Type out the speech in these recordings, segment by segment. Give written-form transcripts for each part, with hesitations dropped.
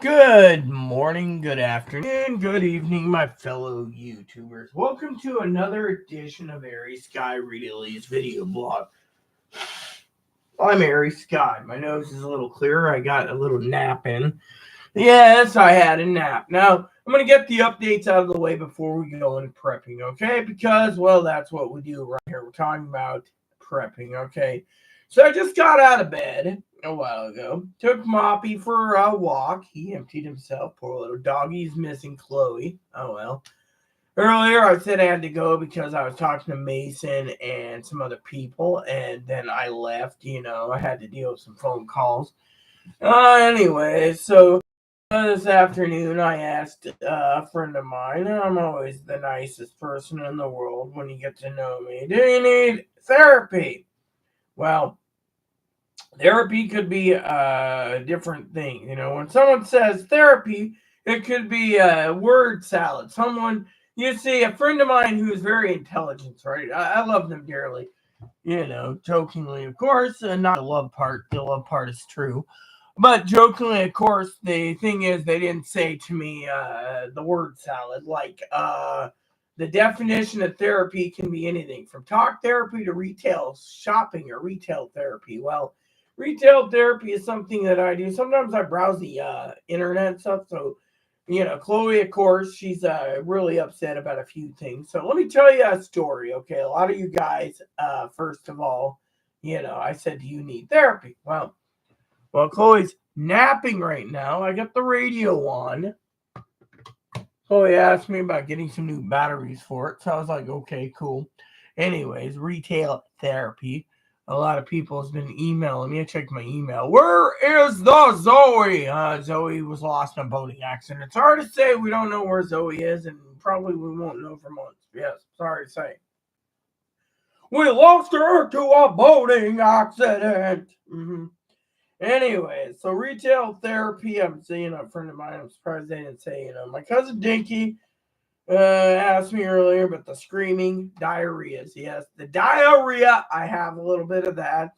Good morning, good afternoon, good evening, my fellow YouTubers. Welcome to another edition of Airy Sky Readilly's video blog. I'm Airy Sky. My nose is a little clearer. I got a little nap in. Yes, I had a nap. Now, I'm going to get the updates out of the way before we go into prepping, okay? Because, well, that's what we do right here. We're talking about prepping, okay? So I just got out of bed a while ago. Took Moppy for a walk. He emptied himself. Poor little doggy. He's missing Chloe. Oh, well. Earlier, I said I had to go because I was talking to Mason and some other people, and then I left. I had to deal with some phone calls. Anyway, so this afternoon, I asked a friend of mine, I'm always the nicest person in the world when you get to know me, do you need therapy? Well, therapy could be a different thing. When someone says therapy, it could be a word salad. You see, a friend of mine who is very intelligent, right? I love them dearly, jokingly, of course, and not the love part. The love part is true. But jokingly, of course, the thing is, they didn't say to me the word salad. The definition of therapy can be anything from talk therapy to retail shopping or retail therapy. Well, retail therapy is something that I do. Sometimes I browse the internet and stuff. So, Chloe, of course, she's really upset about a few things. So let me tell you a story, okay? A lot of you guys, first of all, I said, do you need therapy? Well, Chloe's napping right now. I got the radio on. Chloe asked me about getting some new batteries for it. So I was like, okay, cool. Anyways, retail therapy. A lot of people has been emailing me. I checked my email. Where is the Zoe? Zoe was lost in a boating accident. It's hard to say. We don't know where Zoe is, and probably we won't know for months. Yes, sorry to say. We lost her to a boating accident. Anyway, so retail therapy, I'm seeing a friend of mine, I'm surprised they didn't say, my cousin Dinky asked me earlier about the screaming diarrhea. Yes, the diarrhea, I have a little bit of that.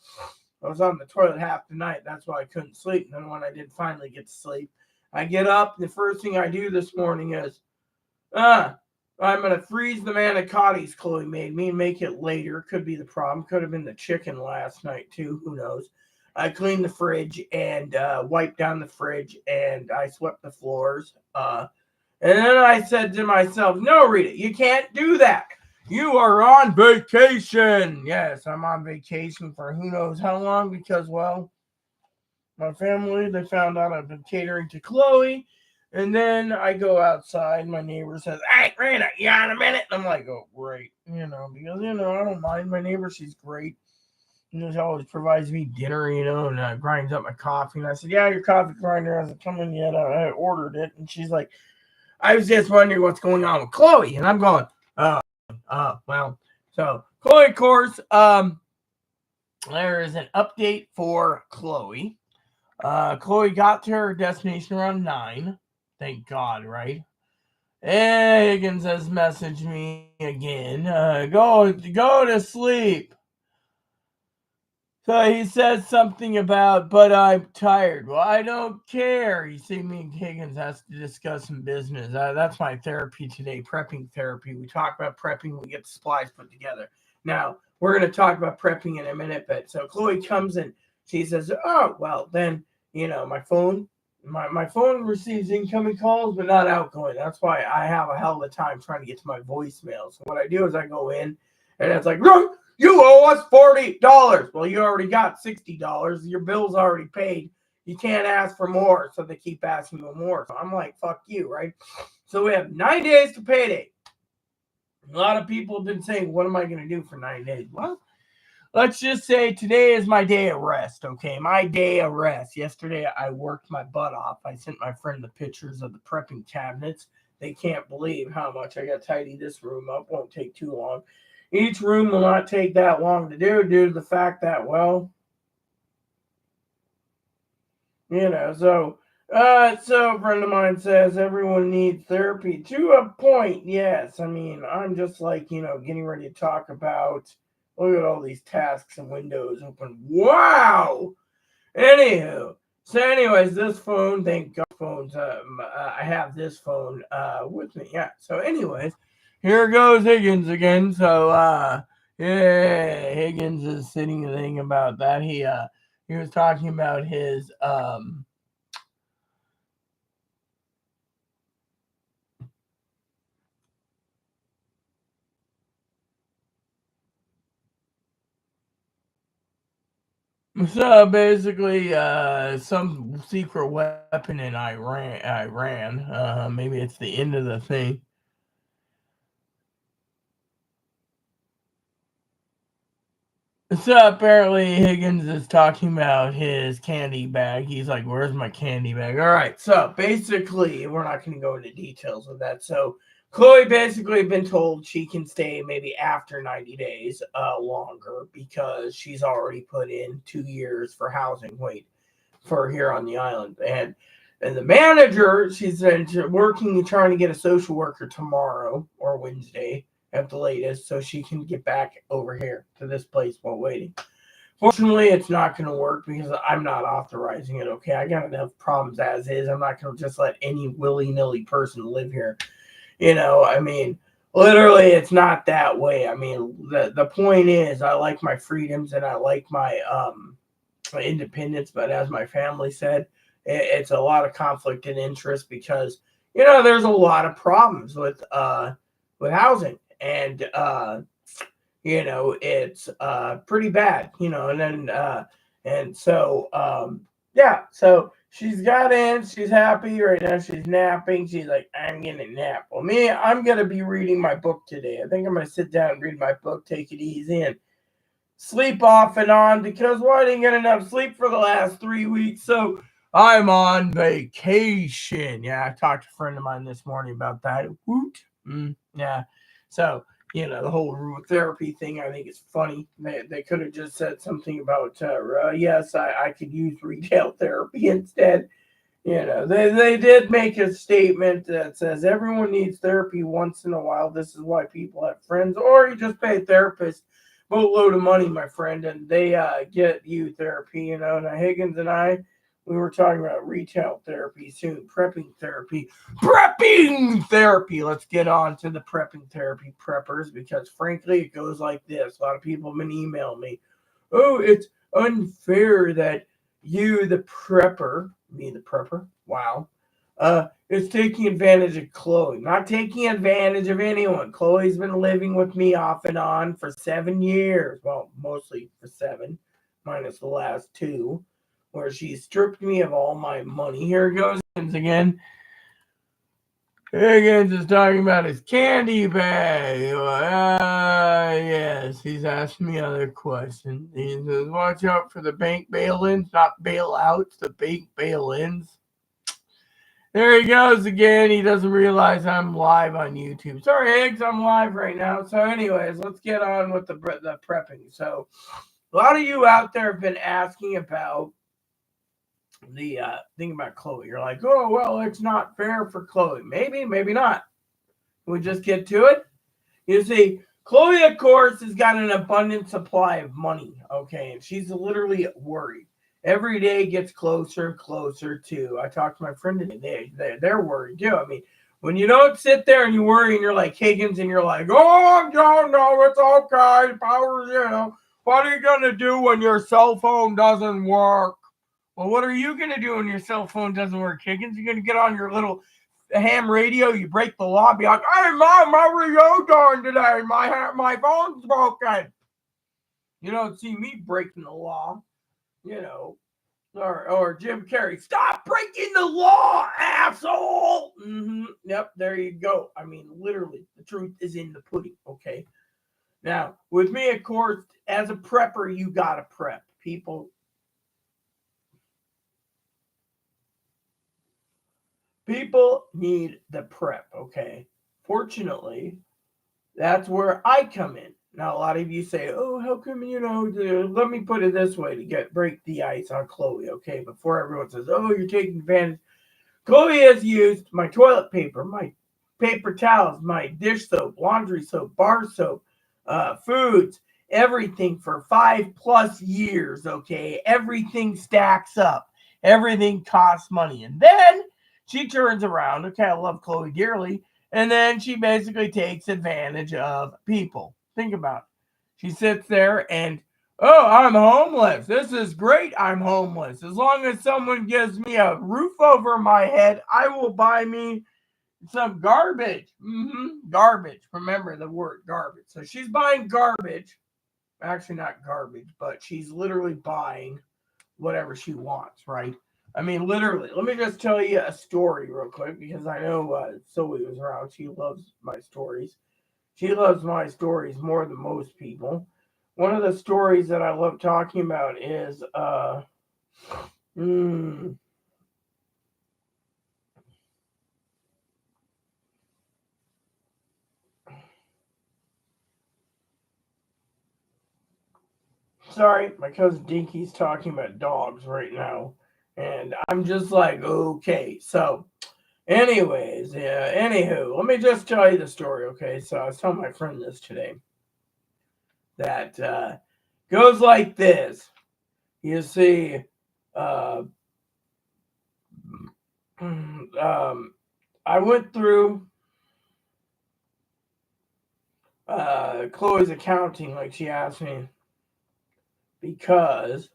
I was on the toilet half the night, that's why I couldn't sleep. And then when I did finally get to sleep, I get up, the first thing I do this morning is, I'm going to freeze the manicotti Chloe made me and make it later. Could be the problem. Could have been the chicken last night, too. Who knows? I cleaned the fridge and wiped down the fridge, and I swept the floors. And then I said to myself, no, Rita, you can't do that. You are on vacation. Yes, I'm on vacation for who knows how long because, well, my family, they found out I've been catering to Chloe. And then I go outside. My neighbor says, hey, Rita, you got a minute? And I'm like, oh, great. Because, I don't mind my neighbor. She's great. She always provides me dinner, and grinds up my coffee. And I said, yeah, your coffee grinder hasn't come in yet. I ordered it. And she's like, I was just wondering what's going on with Chloe. And I'm going, well. So, Chloe, of course, there is an update for Chloe. Chloe got to her destination around 9. Thank God, right? Higgins has messaged me again. Go to sleep. So he says something about, but I'm tired. Well, I don't care. You see, me and Higgins has to discuss some business. That's my therapy today, prepping therapy. We talk about prepping, we get the supplies put together. Now, we're going to talk about prepping in a minute, but so Chloe comes in. She says, oh, well, then, my phone receives incoming calls, but not outgoing. That's why I have a hell of a time trying to get to my voicemail. So what I do is I go in, and it's like, you owe us $40. Well, you already got $60. Your bill's already paid. You can't ask for more, so they keep asking for more. So I'm like, fuck you, right? So we have 9 days to payday. A lot of people have been saying, what am I going to do for 9 days? Well, let's just say today is my day of rest, okay? My day of rest. Yesterday, I worked my butt off. I sent my friend the pictures of the prepping cabinets. They can't believe how much I got to tidy this room up. Won't take too long. Each room will not take that long to do due to the fact that, well, so a friend of mine says everyone needs therapy to a point. Yes, I mean, I'm just like, getting ready to talk about, look at all these tasks and windows open. Wow! Anywho, So, anyways, this phone, thank God, phones. I have this phone with me. Yeah. So, anyways, here goes Higgins again. So, yeah, Higgins is sitting and thinking about that. He was talking about his So basically, some secret weapon in Iran. Maybe it's the end of the thing. So apparently Higgins is talking about his candy bag. He's like, "Where's my candy bag?" All right. So basically, we're not going to go into details of that. So Chloe basically been told she can stay maybe after 90 days longer because she's already put in 2 years for housing wait for here on the island. And the manager, she's working trying to get a social worker tomorrow or Wednesday at the latest so she can get back over here to this place while waiting. Fortunately, it's not going to work because I'm not authorizing it. Okay, I got enough problems as is. I'm not going to just let any willy-nilly person live here. I mean, literally, it's not that way. I mean, the point is, I like my freedoms and I like my independence, but as my family said, it's a lot of conflict and interest because there's a lot of problems with housing and it's pretty bad, and then and so yeah, so she's got in, she's happy right now, she's napping, she's like, I'm gonna nap. Well, me, I'm gonna be reading my book today. I think I'm gonna sit down and read my book, take it easy, and sleep off and on because I didn't get enough sleep for the last 3 weeks. So I'm on vacation. Yeah, I talked to a friend of mine this morning about that. Woot. Yeah. So, the whole therapy thing, I think is funny. They could have just said something about, yes, I could use retail therapy instead. They did make a statement that says everyone needs therapy once in a while. This is why people have friends, or you just pay a therapist boatload of money, my friend, and they get you therapy. Now Higgins and I, we were talking about retail therapy soon, prepping therapy. Let's get on to the prepping therapy preppers because frankly, it goes like this. A lot of people have been emailing me. Oh, it's unfair that you, the prepper, me, the prepper, wow, is taking advantage of Chloe. Not taking advantage of anyone. Chloe's been living with me off and on for 7 years. Well, mostly for 7, minus the last 2, where she stripped me of all my money. Here goes again. Higgins is talking about his candy bag. Yes, he's asking me other questions. He says, watch out for the bank bail-ins, not bailouts, the bank bail-ins. There he goes again. He doesn't realize I'm live on YouTube. Sorry, Higgs, I'm live right now. So anyways, let's get on with the prepping. So a lot of you out there have been asking about the thing about Chloe. You're like, oh, well, it's not fair for Chloe. Maybe, maybe not. Can we just get to it? You see, Chloe, of course, has got an abundant supply of money, okay? And she's literally worried. Every day gets closer and closer to. I talked to my friend today. They're worried too. I mean, when you don't sit there and you worry and you're like Higgins and you're like, oh, no, it's okay. Power, what are you going to do when your cell phone doesn't work? Well, what are you going to do when your cell phone doesn't work, Higgins? You're going to get on your little ham radio, you break the law, be like, hey, Mom, my radio darn today. My phone's broken. You don't see me breaking the law, or Jim Carrey, stop breaking the law, asshole. Yep, there you go. I mean, literally, the truth is in the pudding, okay? Now, with me, of course, as a prepper, you got to prep. People need the prep, okay? Fortunately, that's where I come in. Now, a lot of you say, oh, how come, let me put it this way to break the ice on Chloe, okay? Before everyone says, oh, you're taking advantage. Chloe has used my toilet paper, my paper towels, my dish soap, laundry soap, bar soap, foods, everything for 5+ years, okay? Everything stacks up. Everything costs money. And then she turns around. Okay, I love Chloe dearly. And then she basically takes advantage of people. Think about it. She sits there and, oh, I'm homeless. This is great. I'm homeless. As long as someone gives me a roof over my head, I will buy me some garbage. Garbage. Remember the word garbage. So she's buying garbage. Actually, not garbage, but she's literally buying whatever she wants, right? I mean, literally. Let me just tell you a story real quick because I know Zoe was around. She loves my stories. She loves my stories more than most people. One of the stories that I love talking about is sorry, my cousin Dinky's talking about dogs right now. And I'm just like, okay. So, anyways, yeah, anywho, let me just tell you the story, okay? So, I was telling my friend this today that goes like this. You see, uh, I went through Chloe's accounting like she asked me because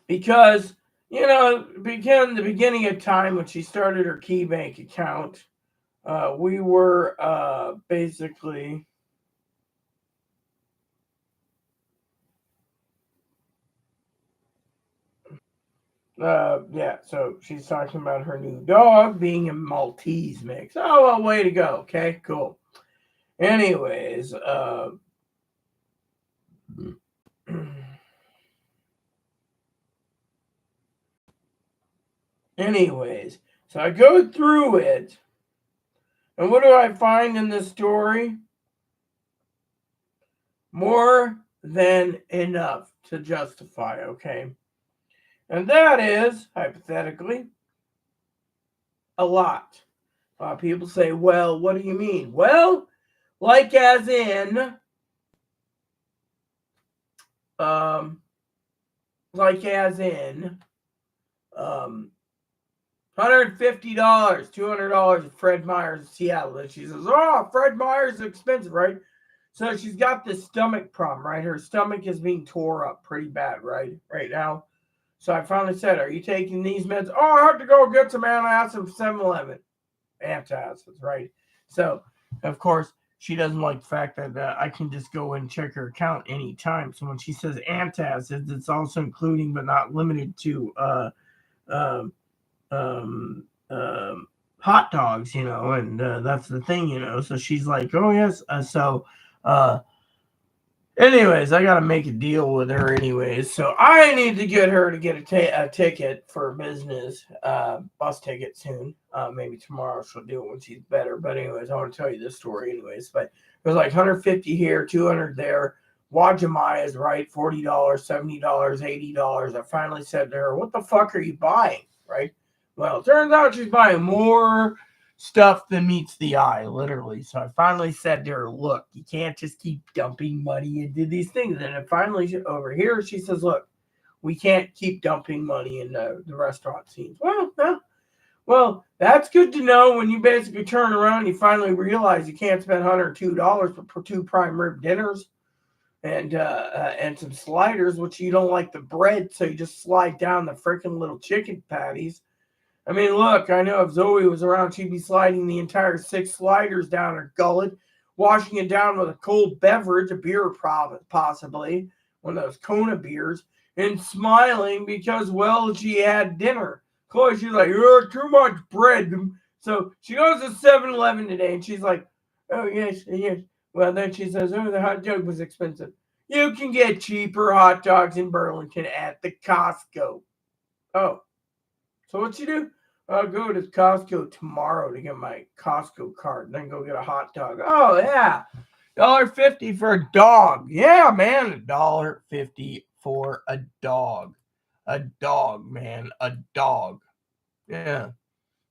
because began the beginning of time when she started her key bank account. We were basically yeah. So she's talking about her new dog being a Maltese mix. Oh well, way to go. Okay, cool. Anyways, anyways, so I go through it, and what do I find in this story? More than enough to justify, okay? And that is, hypothetically, a lot. A lot of people say, well, what do you mean? Well, like as in, um, like as in, $150, $200 at Fred Meyer's in Seattle. And she says, oh, Fred Meyer's is expensive, right? So she's got this stomach problem, right? Her stomach is being tore up pretty bad, right? Right now. So I finally said, are you taking these meds? Oh, I have to go get some antacids from 7-Eleven. Antacids, right? So, of course, she doesn't like the fact that I can just go and check her account anytime. So when she says antacids, it's also including but not limited to um, um, um, hot dogs, and that's the thing, So she's like, oh, yes. Uh, anyways, I got to make a deal with her anyways. So I need to get her to get a ticket for business, bus ticket soon. Maybe tomorrow she'll do it when she's better. But anyways, I want to tell you this story anyways. But it was like 150 here, 200 there. Wajimaya is right, $40, $70, $80. I finally said to her, what the fuck are you buying, right? Well, it turns out she's buying more stuff than meets the eye, literally. So I finally said to her, look, you can't just keep dumping money into these things. And then finally, over here, she says, look, we can't keep dumping money in the restaurant scenes. Well, that's good to know when you basically turn around and you finally realize you can't spend $102 for 2 prime rib dinners and some sliders, which you don't like the bread, so you just slide down the freaking little chicken patties. I mean, look, I know if Zoe was around, she'd be sliding the entire 6 sliders down her gullet, washing it down with a cold beverage, a beer possibly, one of those Kona beers, and smiling because, well, she had dinner. Chloe, she's like, you're too much bread. So she goes to 7-Eleven today, and she's like, oh, yes, yes. Well, then she says, oh, the hot dog was expensive. You can get cheaper hot dogs in Burlington at the Costco. Oh, so what you do? I'll go to Costco tomorrow to get my Costco card and then go get a hot dog. Oh yeah. $1.50 for a dog. Yeah, man. $1.50 for a dog. A dog, man. A dog. Yeah.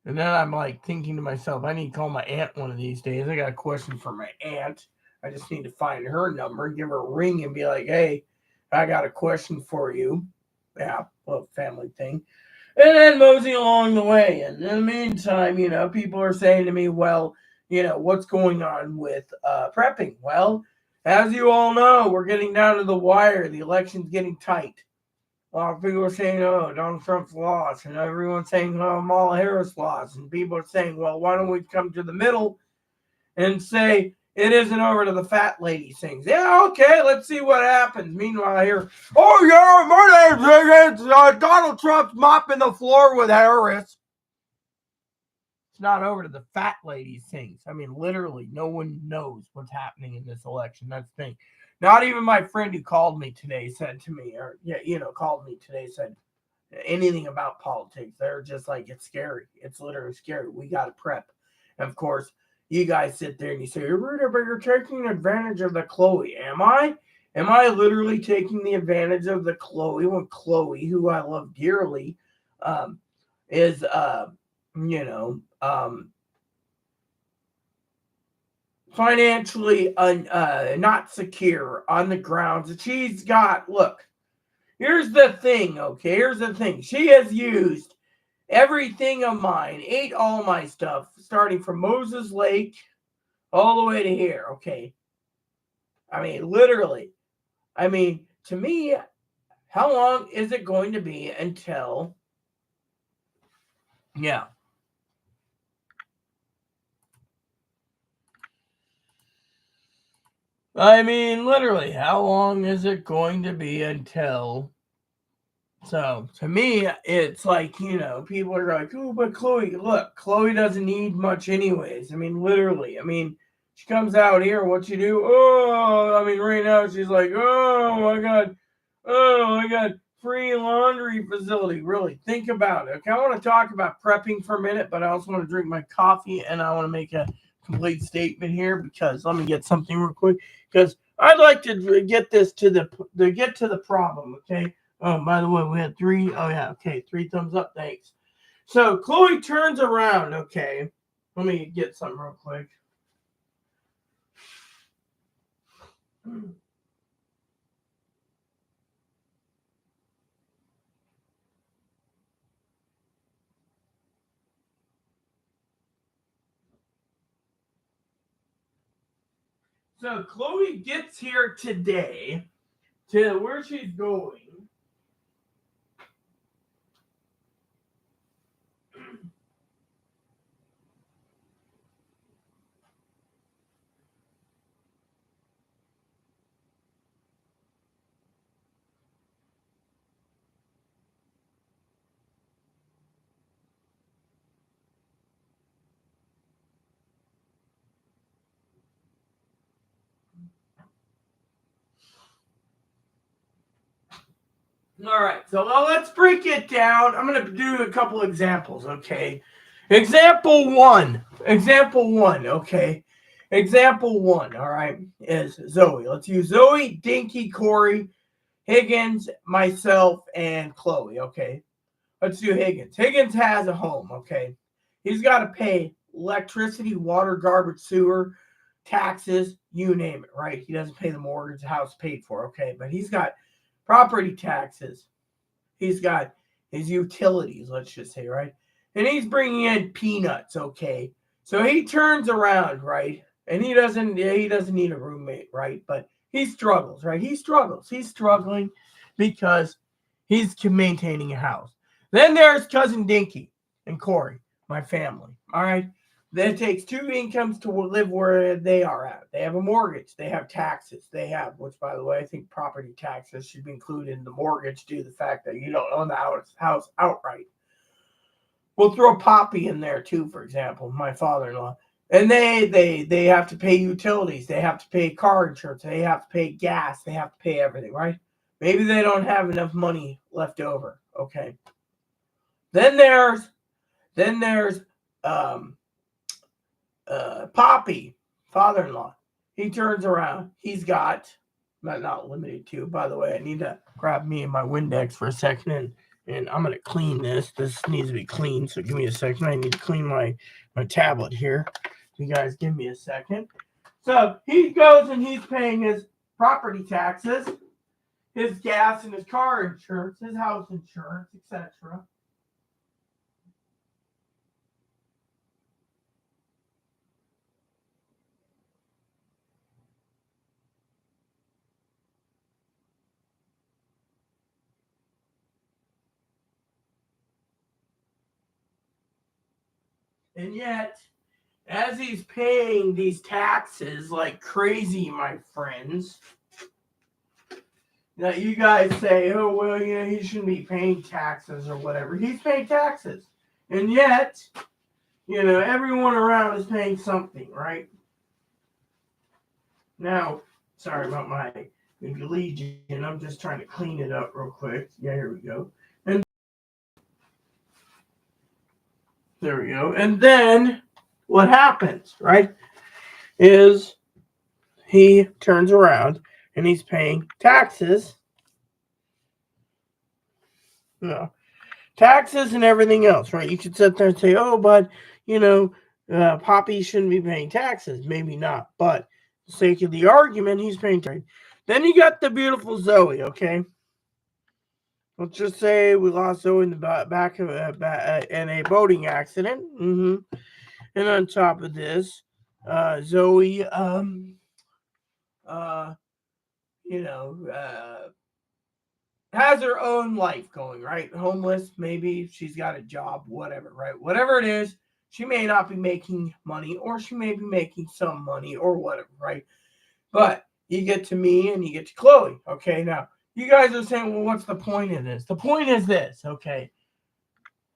And then I'm like thinking to myself, I need to call my aunt one of these days. I got a question for my aunt. I just need to find her number, give her a ring, and be like, hey, I got a question for you. Yeah, well, family thing. And then mosey along the way. And in the meantime, people are saying to me, well, what's going on with prepping? Well, as you all know, we're getting down to the wire. The election's getting tight. A lot of people are saying, oh, Donald Trump's lost. And everyone's saying, oh, Kamala Harris lost. And people are saying, well, why don't we come to the middle and say, it isn't over to the fat lady sings. Yeah, okay, let's see what happens. Meanwhile, I hear, oh, yeah, my name's Donald Trump's mopping the floor with Harris. It's not over to the fat lady sings. I mean, literally, no one knows what's happening in this election. That's the thing. Not even my friend who called me today said to me, called me today, said anything about politics. They're just like, it's scary. It's literally scary. We got to prep. And of course, you guys sit there and you say, but you're taking advantage of the Chloe. Am I? Am I literally taking the advantage of the Chloe when Chloe, who I love dearly, is, financially not secure on the grounds that she's got? Look, here's the thing, okay? Here's the thing. She has used everything of mine, ate all my stuff, starting from Moses Lake all the way to here, okay? I mean, literally. I mean, to me, how long is it going to be until, yeah. I mean, literally, how long is it going to be until? So to me, it's like, people are like, oh, but Chloe, look, Chloe doesn't need much anyways. I mean, literally. I mean, she comes out here, what you do? Oh, I mean, right now she's like, oh, I got free laundry facility. Really, think about it. Okay, I want to talk about prepping for a minute, but I also want to drink my coffee and I want to make a complete statement here because let me get something real quick because I'd like to get this to the problem, okay? Oh, by the way, we had 3. Oh, yeah. Okay. 3 thumbs up. Thanks. So Chloe turns around. Okay. Let me get something real quick. So Chloe gets here today to where she's going. All right, so let's break it down. I'm going to do a couple examples, okay? Example one, okay? Example one, all right, is Zoe. Let's use Zoe, Dinky, Corey, Higgins, myself, and Chloe, okay? Let's do Higgins. Higgins has a home, okay? He's got to pay electricity, water, garbage, sewer, taxes, you name it, right? He doesn't pay the mortgage, the house paid for, okay? But he's got property taxes. He's got his utilities, let's just say, right? And he's bringing in peanuts, okay? So he turns around, right? And he doesn't need a roommate, right? But he struggles, right? He's struggling because he's maintaining a house. Then there's cousin Dinky and Corey, my family. All right. That takes 2 incomes to live where they are at. They have a mortgage. They have taxes. They have, which, by the way, I think property taxes should be included in the mortgage due to the fact that you don't own the house outright. We'll throw Poppy in there, too, for example, my father-in-law. And they have to pay utilities. They have to pay car insurance. They have to pay gas. They have to pay everything, right? Maybe they don't have enough money left over. Okay. Then there's Poppy, father-in-law. He turns around. He's got, not limited to, by the way, I need to grab me and my Windex for a second And I'm going to clean this. This needs to be cleaned, so give me a second. I need to clean my tablet here. You guys give me a second. So he goes and he's paying his property taxes, his gas and his car insurance, his house insurance, etc. And yet, as he's paying these taxes like crazy, my friends, that you guys say, oh, well, you know, he shouldn't be paying taxes or whatever. He's paying taxes. And yet, you know, everyone around is paying something, right? Now, sorry about my Legion. I'm just trying to clean it up real quick. Yeah, here we go. And there we go. And then what happens, right, is he turns around and he's paying taxes. No, taxes and everything else, right? You could sit there and say, oh, but, you know, Poppy shouldn't be paying taxes. Maybe not. But for the sake of the argument, he's paying taxes. Then you got the beautiful Zoe, okay? Let's just say we lost Zoe in the back of in a boating accident. And on top of this, Zoe, you know, has her own life going, right? Homeless, maybe she's got a job, whatever, right? Whatever it is, she may not be making money, or she may be making some money, or whatever, right? But you get to me and you get to Chloe, okay? Now, you guys are saying, well, what's the point of this? The point is this, okay?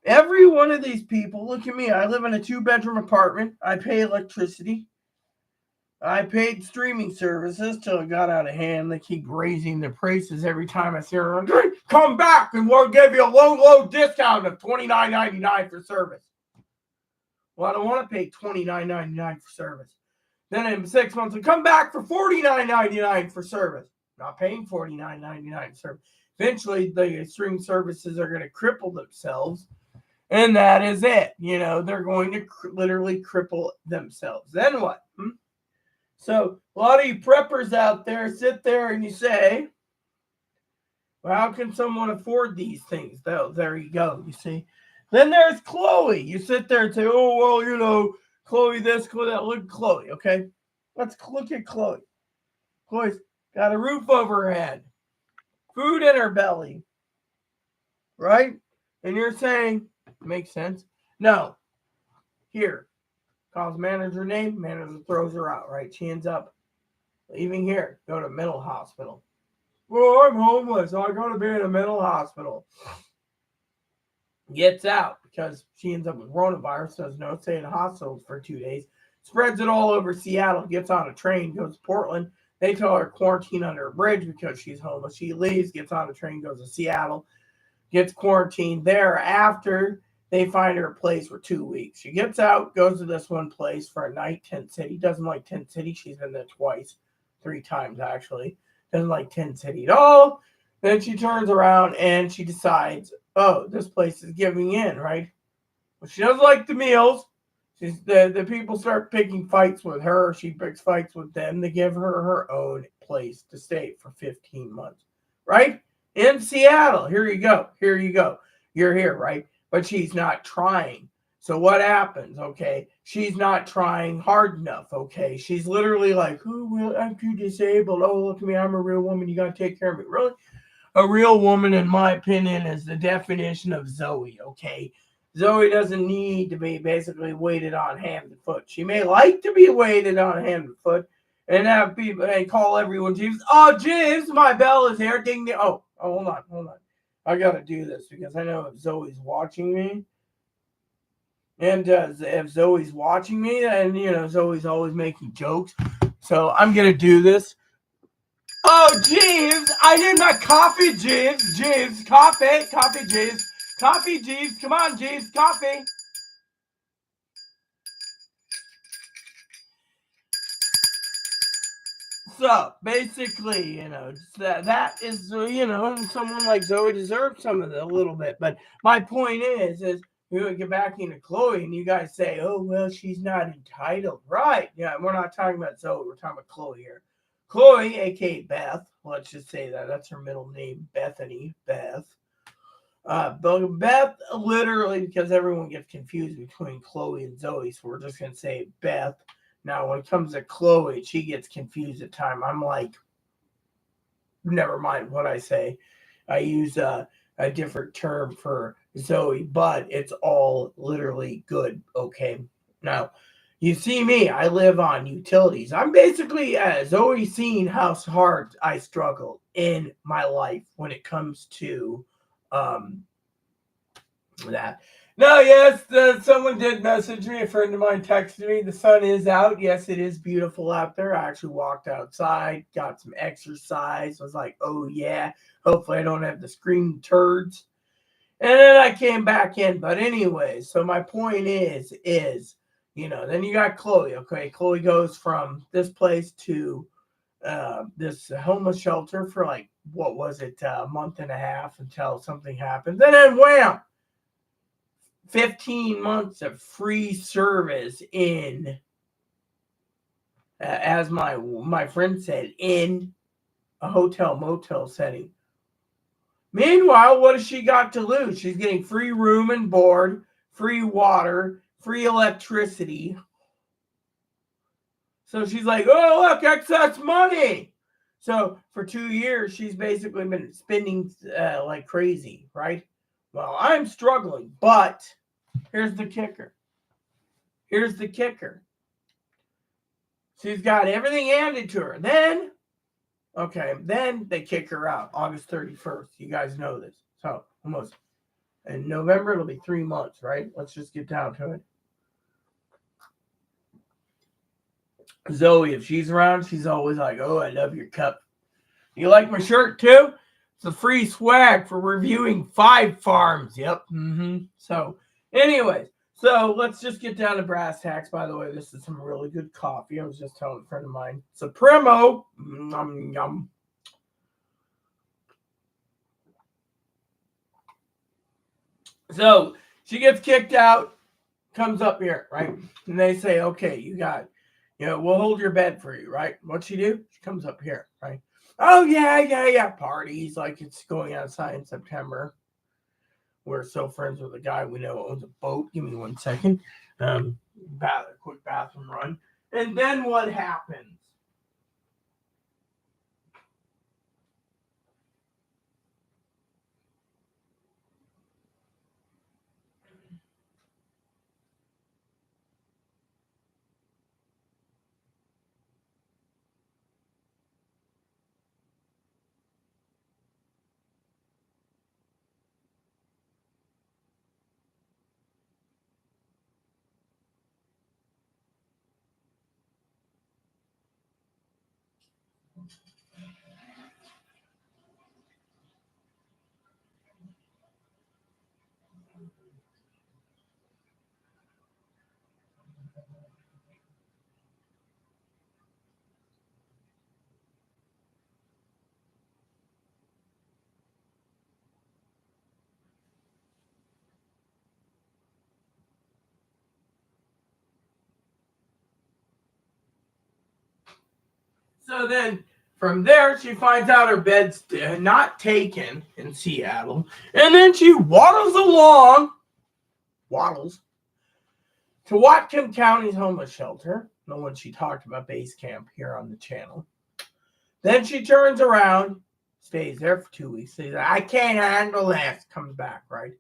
Every one of these people, look at me. I live in a 2-bedroom apartment. I pay electricity. I paid streaming services till it got out of hand. They keep raising the prices every time I see her. Come back and we'll give you a low discount of $29.99 for service. Well, I don't want to pay $29.99 for service. Then in 6 months, I come back for $49.99 for service. Not paying $49.99 for service. Eventually, the streaming services are going to cripple themselves. And that is it. You know, they're going to literally cripple themselves. Then what? So a lot of you preppers out there sit there and you say, well, how can someone afford these things? There you go, you see. Then there's Chloe. You sit there and say, oh, well, you know, Chloe this, Chloe that. Look at Chloe, okay? Let's look at Chloe. Chloe's got a roof over her head, food in her belly, right? And you're saying, makes sense? No. Here, calls manager name, manager throws her out, right? She ends up leaving here, go to mental hospital. Well, I'm homeless, so I gotta be in a mental hospital. Gets out because she ends up with coronavirus, doesn't know, stay in hospitals for 2 days, spreads it all over Seattle, gets on a train, goes to Portland. They tell her quarantine under a bridge because she's homeless. She leaves, gets on a train, goes to Seattle, gets quarantined there. After they find her a place for 2 weeks. She gets out, goes to this one place for a night, Tent City. Doesn't like Tent City. She's been there twice, 3 times actually. Doesn't like Tent City at all. Then she turns around and she decides, oh, this place is giving in, right? Well, she doesn't like the meals. The people start picking fights with her. She picks fights with them. They give her her own place to stay for 15 months, right? In Seattle. Here you go. Here you go. You're here, right? But she's not trying. So what happens? Okay, she's not trying hard enough. Okay, she's literally like, "Oh, well, I'm too disabled. Oh, look at me, I'm a real woman. You gotta take care of me." Really, a real woman, in my opinion, is the definition of Zoe. Okay, Zoe doesn't need to be basically weighted on hand and foot. She may like to be weighted on hand and foot, and have people and call everyone Jeeves. Oh, Jeeves, my bell is here. Ding ding. Oh, hold on. I gotta do this because I know if Zoe's watching me, and if Zoe's watching me, then you know Zoe's always making jokes. So I'm gonna do this. Oh, Jeeves, I need my coffee, Jeeves, coffee, Jeeves, come on, Jeeves, coffee. So basically, that is, someone like Zoe deserves some of it a little bit. But my point is you get back into Chloe and you guys say, oh, well, she's not entitled. Right. Yeah, we're not talking about Zoe. We're talking about Chloe here. Chloe, a.k.a. Beth. Let's just say that. That's her middle name, Bethany. Beth. Beth, literally, because everyone gets confused between Chloe and Zoe, so we're just going to say Beth. Now, when it comes to Chloe, she gets confused at times. I'm like, never mind what I say. I use a different term for Zoe, but it's all literally good, okay? Now, you see me, I live on utilities. I'm basically, Zoe, seen how hard I struggle in my life when it comes to that. No, yes, someone did message me. A friend of mine texted me. The sun is out. Yes, it is beautiful out there. I actually walked outside, got some exercise. I was like, oh, yeah. Hopefully I don't have to scream turds. And then I came back in. But anyway, so my point is, then you got Chloe. Okay, Chloe goes from this place to this homeless shelter for like, what was it, a month and a half until something happens. And then wham! 15 months of free service in, as my friend said, in a hotel motel setting. Meanwhile, what has she got to lose? She's getting free room and board, free water, free electricity. So she's like, oh, look, excess money. So for 2 years, she's basically been spending like crazy, right? Well, I'm struggling, but here's the kicker. She's got everything handed to her. Then they kick her out August 31st. You guys know this. So almost in November, it'll be 3 months, right? Let's just get down to it. Zoe, if she's around, she's always like, oh, I love your cup. You like my shirt too? It's a free swag for reviewing 5 farms. Yep. So anyways, so let's just get down to brass tacks. By the way, this is some really good coffee. I was just telling a friend of mine. Supremo. Yum. So she gets kicked out, comes up here, right? And they say, okay, you got, we'll hold your bed for you, right? What'd she do? She comes up here, right? Oh, yeah. Parties like it's going outside in September. We're so friends with a guy we know owns a boat. Give me 1 second. A quick bathroom run. And then what happens? So then from there, she finds out her bed's not taken in Seattle. And then she waddles to Whatcom County's homeless shelter, the one she talked about, base camp here on the channel. Then she turns around, stays there for 2 weeks, says, I can't handle this, comes back, right?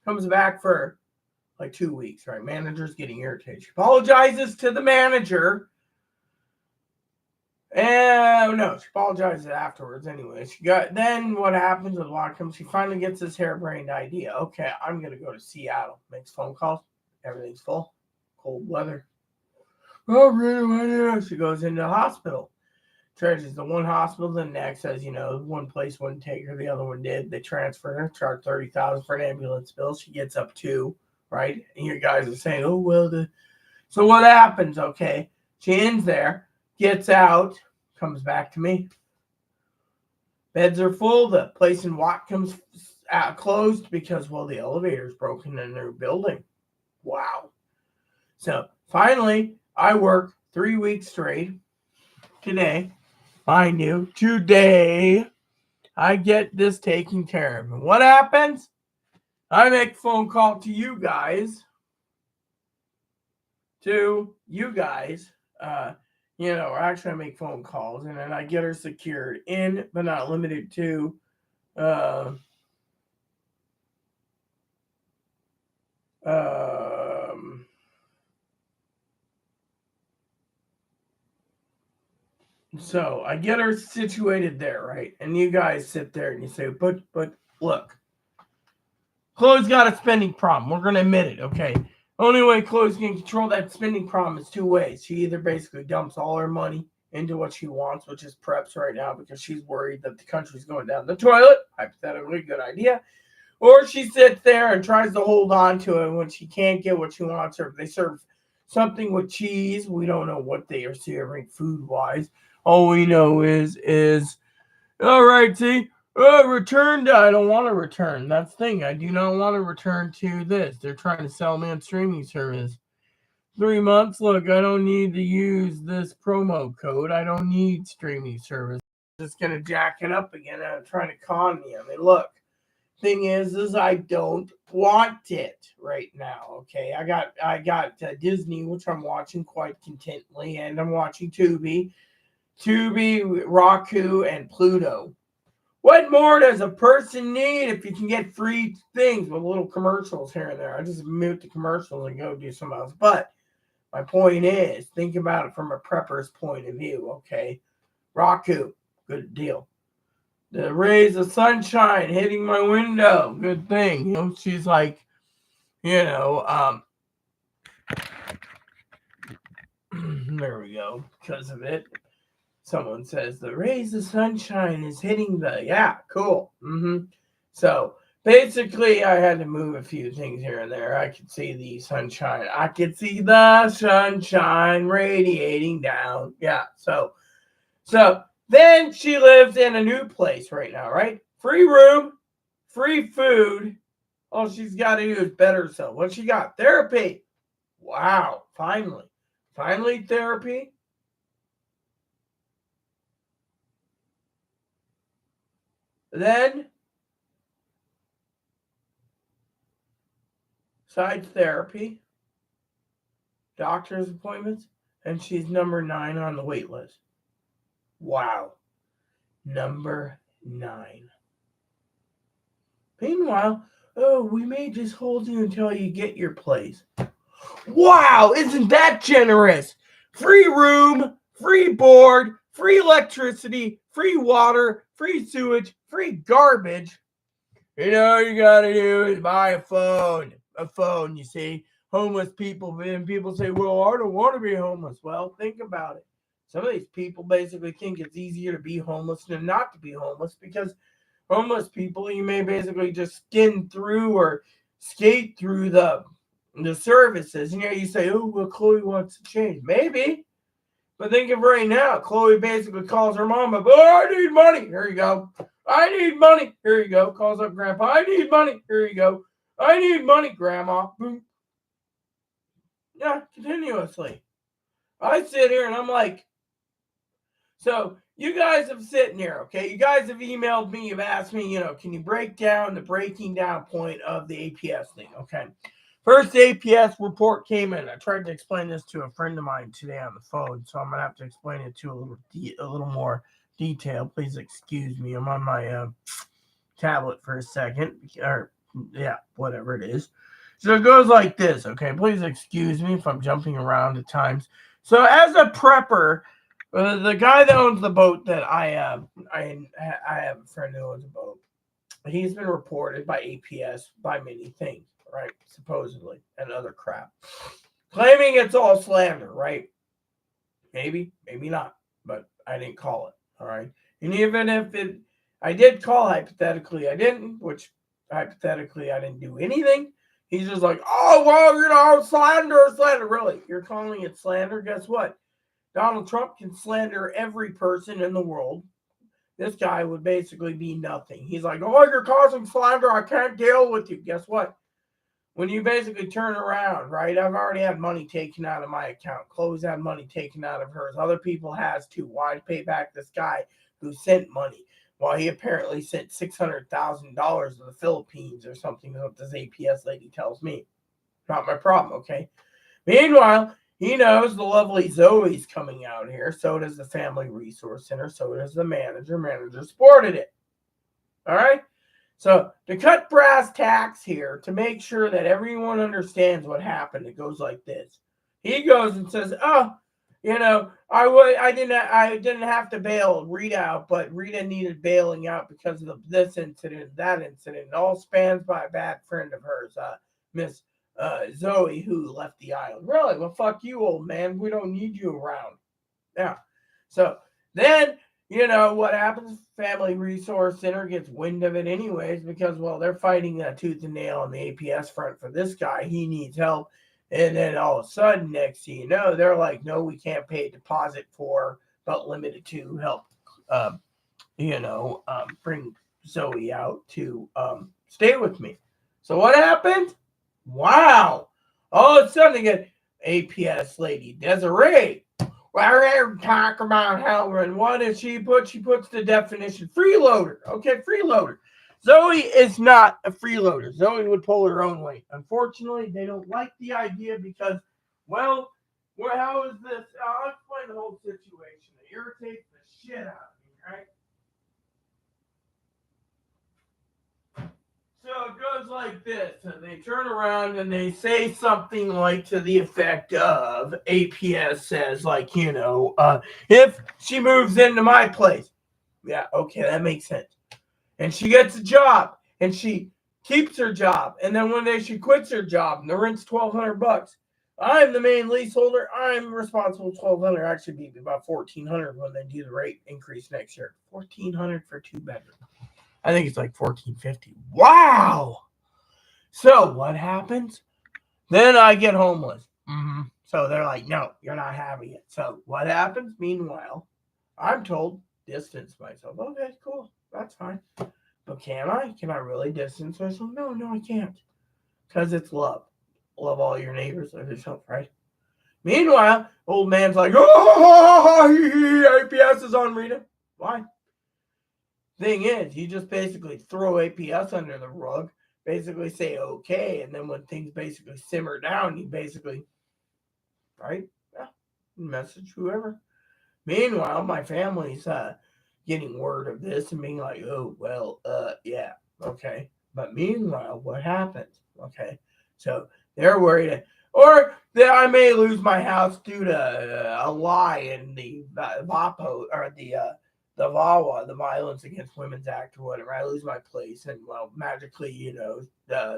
Comes back for like 2 weeks, right? Manager's getting irritated. She apologizes to the manager. And no, she apologizes afterwards anyway. Then what happens with Whatcom? She finally gets this harebrained idea. Okay, I'm gonna go to Seattle. Makes phone calls. Everything's full. Cold weather. Oh, really? She goes into the hospital. Treasures the one hospital, the next. Says, one place wouldn't take her, the other one did. They transferred her, charged $30,000 for an ambulance bill. She gets up to, right? And you guys are saying, oh, well, so what happens? Okay, she ends there, gets out, comes back to me. Beds are full. The place in Watkins closed because, well, the elevator's broken in their building. Wow. So finally, I work 3 weeks straight. Today, mind you, today, I get this taken care of. And what happens? I make a phone call to you guys. Or actually I make phone calls, and then I get her secured in, but not limited to, so I get her situated there, right? And you guys sit there and you say, but look, Chloe's got a spending problem. We're going to admit it, okay? Only way Chloe's going to control that spending problem is two ways. She either basically dumps all her money into what she wants, which is preps right now because she's worried that the country's going down the toilet. Hypothetically, good idea. Or she sits there and tries to hold on to it when she can't get what she wants, or if they serve something with cheese. We don't know what they are serving food-wise. All we know is all right, see, returned. I don't want to return. That's the thing. I do not want to return to this. They're trying to sell me on streaming service. 3 months. Look, I don't need to use this promo code. I don't need streaming service. I'm just gonna jack it up again. I'm trying to con me. I mean, look. Thing is I don't want it right now. Okay, I got Disney, which I'm watching quite contently, and I'm watching Tubi, Roku, and Pluto. What more does a person need if you can get free things with little commercials here and there? I just mute the commercials and go do something else. But my point is, think about it from a prepper's point of view. Okay, Roku, good deal. The rays of sunshine hitting my window. Good thing. She's like, there we go. Because of it. Someone says the rays of sunshine is hitting yeah, cool. So basically I had to move a few things here and there. I could see the sunshine. I could see the sunshine radiating down. Yeah. So then she lives in a new place right now, right? Free room, free food. All she's got to do is better herself. What she got? Therapy. Wow. Finally therapy. Then, besides therapy, doctor's appointments, and she's number 9 on the wait list. Wow. Number 9. Meanwhile, we may just hold you until you get your place. Wow, isn't that generous? Free room, free board, free electricity, free water, free sewage, free garbage. You gotta do is buy a phone. A phone, you see. Homeless people, and people say, well, I don't want to be homeless. Well, think about it. Some of these people basically think it's easier to be homeless than not to be homeless, because homeless people, you may basically just skin through or skate through the services. You say, oh, well, Chloe wants to change. Maybe. But think of right now. Chloe basically calls her mom up. Oh, I need money. Here you go. I need money. Here you go. Calls up grandpa. I need money. Here you go. I need money, grandma. Boom. Yeah, continuously. I sit here and I'm like, so you guys have sitting here, okay? You guys have emailed me. You've asked me, can you break down the breaking down point of the APS thing, okay? First APS report came in. I tried to explain this to a friend of mine today on the phone, so I'm going to have to explain it to a little more detail. Please excuse me. I'm on my tablet for a second. Or, yeah, whatever it is. So it goes like this, okay? Please excuse me if I'm jumping around at times. So as a prepper, the guy that owns the boat that I have a friend who owns a boat. He's been reported by APS by many things, right? Supposedly, and other crap. Claiming it's all slander, right? Maybe not, but I didn't call it, all right? And even if I did call, hypothetically, I didn't, which hypothetically I didn't do anything. He's just like, oh, well, slander. Really? You're calling it slander? Guess what? Donald Trump can slander every person in the world. This guy would basically be nothing. He's like, oh, you're causing slander. I can't deal with you. Guess what? When you basically turn around, right? I've already had money taken out of my account. Chloe's had money taken out of hers. Other people has too. Why pay back this guy who sent money? Well, he apparently sent $600,000 to the Philippines or something, what this APS lady tells me. Not my problem, okay? Meanwhile, he knows the lovely Zoe's coming out here. So does the Family Resource Center. So does the manager. Manager supported it. All right? So to cut brass tacks here, to make sure that everyone understands what happened, it goes like this. He goes and says, oh, I didn't have to bail Rita out, but Rita needed bailing out because of this incident, that incident. It all spans by a bad friend of hers, Miss Zoe, who left the island. Really? Well, fuck you, old man. We don't need you around. Yeah. So then, what happens? Family Resource Center gets wind of it anyways because, well, they're fighting that tooth and nail on the APS front for this guy. He needs help. And then all of a sudden, next thing you know, they're like, no, we can't pay a deposit for, but limited to help, bring Zoe out to stay with me. So what happened? Wow. All of a sudden, they get APS lady Desiree. We're talking about Hellman. What does she put? She puts the definition freeloader. Okay, freeloader. Zoe is not a freeloader. Zoe would pull her own weight. Unfortunately, they don't like the idea because, well, how is this? I'll explain the whole situation. It irritates the shit out of me, right? So it goes like this, and they turn around and they say something like to the effect of APS says, like, if she moves into my place. Yeah, okay, that makes sense. And she gets a job, and she keeps her job, and then one day she quits her job, and the rent's $1,200. I'm the main leaseholder. I'm responsible. $1,200, actually be about $1,400 when they do the rate increase next year. $1,400 for 2 bedrooms. I think it's like $1,450. Wow. So what happens? Then I get homeless. So they're like, no, you're not having it. So what happens? Meanwhile, I'm told distance myself. Okay, cool. That's fine. But can I? Can I really distance myself? No, I can't. Because it's love. Love all your neighbors like yourself, right? Meanwhile, old man's like, oh, APS is on Rita. Why? Thing is, you just basically throw APS under the rug, basically say okay, and then when things basically simmer down, you basically, right? Yeah, message whoever. Meanwhile, my family's getting word of this and being like, oh, well, yeah, okay. But meanwhile, what happens? Okay, so they're worried, or that I may lose my house due to a lie in the VAPO or the VAWA, the Violence Against Women's Act, or whatever. I lose my place, and well, magically,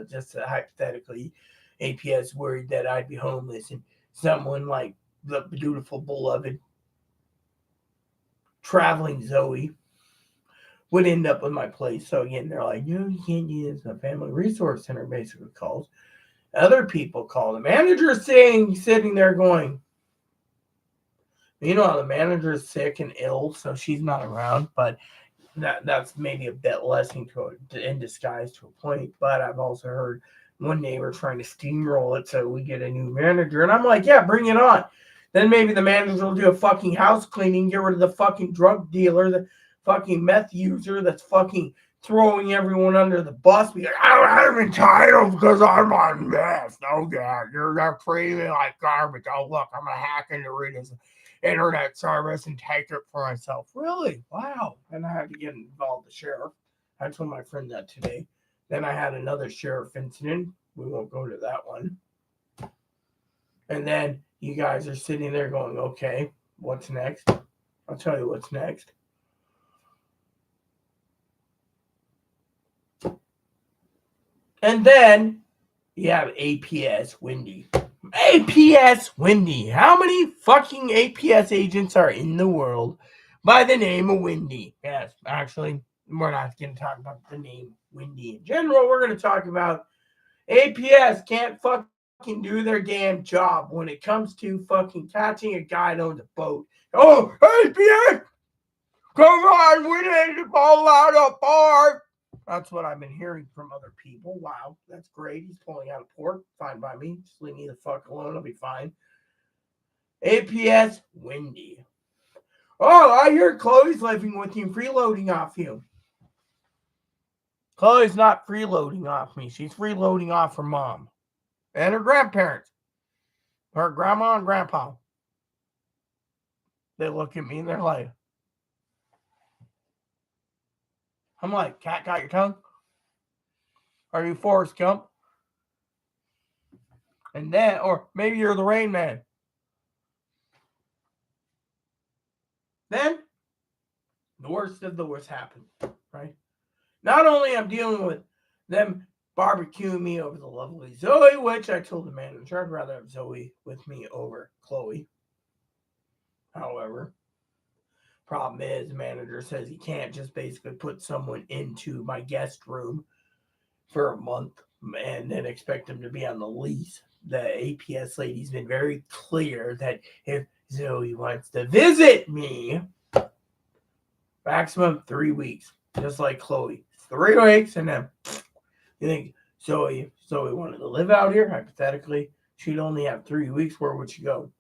just hypothetically, APS worried that I'd be homeless, and someone like the beautiful, beloved, traveling Zoe would end up with my place. So again, they're like, you can't use the Family Resource Center. Basically, calls. Other people call. The manager is sitting there going. The manager is sick and ill, so she's not around. But that's maybe a blessing in disguise to a point. But I've also heard one neighbor trying to steamroll it so we get a new manager. And I'm like, yeah, bring it on. Then maybe the manager will do a fucking house cleaning, get rid of the fucking drug dealer, the fucking meth user that's fucking throwing everyone under the bus. Be like, I'm entitled because I'm on meth. Oh, God, you're treating me like garbage. Oh, look, I'm going to hack into Rita's internet service and take it for myself. Really? Wow. And I had to get involved with the sheriff. I told my friend that today. Then I had another sheriff incident. We won't go to that one. And then you guys are sitting there going, okay, what's next? I'll tell you what's next. And then you have APS Wendy. APS Wendy. How many fucking APS agents are in the world by the name of Wendy? Yes, actually, we're not going to talk about the name Wendy in general. We're going to talk about APS can't fuck fucking do their damn job when it comes to fucking catching a guy that owns a boat. Oh, APS! Come on, we need to pull out a port. That's what I've been hearing from other people. Wow, that's great. He's pulling out a port. Fine by me. Just leave me the fuck alone. I'll be fine. APS Wendy. Oh, I hear Chloe's living with you, freeloading off you. Chloe's not freeloading off me. She's freeloading off her mom and her grandparents, her grandma and grandpa. They look at me and they're like, I'm like, cat got your tongue? Are you Forrest Gump? And then, or maybe you're the Rain Man. Then, the worst of the worst happened, right? Not only I'm dealing with them barbecuing me over the lovely Zoe, which I told the manager I'd rather have Zoe with me over Chloe. However, problem is the manager says he can't just basically put someone into my guest room for a month and then expect them to be on the lease. The APS lady's been very clear that if Zoe wants to visit me, maximum 3 weeks, just like Chloe. 3 weeks, and then you think Zoe wanted to live out here, hypothetically, she'd only have 3 weeks. Where would she go?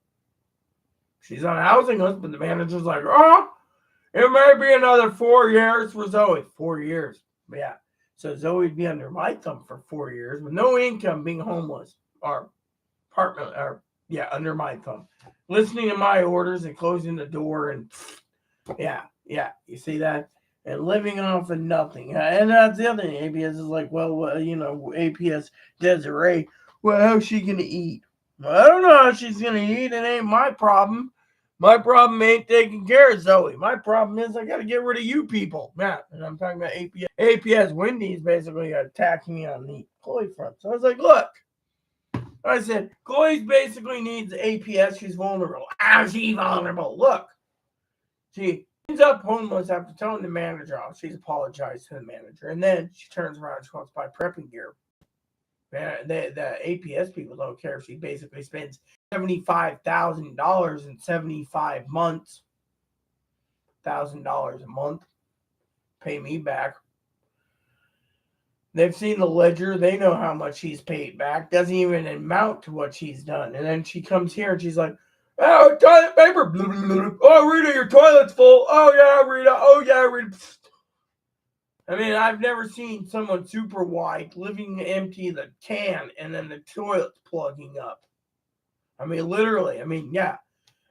She's on a housing list, but the manager's like, oh, it may be another 4 years for Zoe. 4 years. Yeah. So Zoe'd be under my thumb for 4 years with no income, being homeless, or apartment, or yeah, under my thumb. Listening to my orders and closing the door, and yeah, you see that? And living off of nothing. And that's the other thing. APS is like, well, APS Desiree, well, how's she going to eat? Well, I don't know how she's going to eat. It ain't my problem. My problem ain't taking care of Zoe. My problem is I got to get rid of you people. Yeah, and I'm talking about APS. APS Wendy's basically attacking me on the Chloe front. So I was like, look. I said, Chloe basically needs APS. She's vulnerable. How's she vulnerable? Look. She ends up homeless after telling the manager off. She's apologized to the manager. And then she turns around and she wants to buy prepping gear. The APS people don't care if she basically spends $75,000 in 75 months. $1,000 a month. Pay me back. They've seen the ledger. They know how much she's paid back. Doesn't even amount to what she's done. And then she comes here and she's like, oh, toilet paper. Blah, blah, blah. Oh, Rita, your toilet's full. Oh, yeah, Rita. Oh, yeah, Rita. I mean, I've never seen someone super wide living to empty the can and then the toilet's plugging up. I mean, literally. I mean, yeah.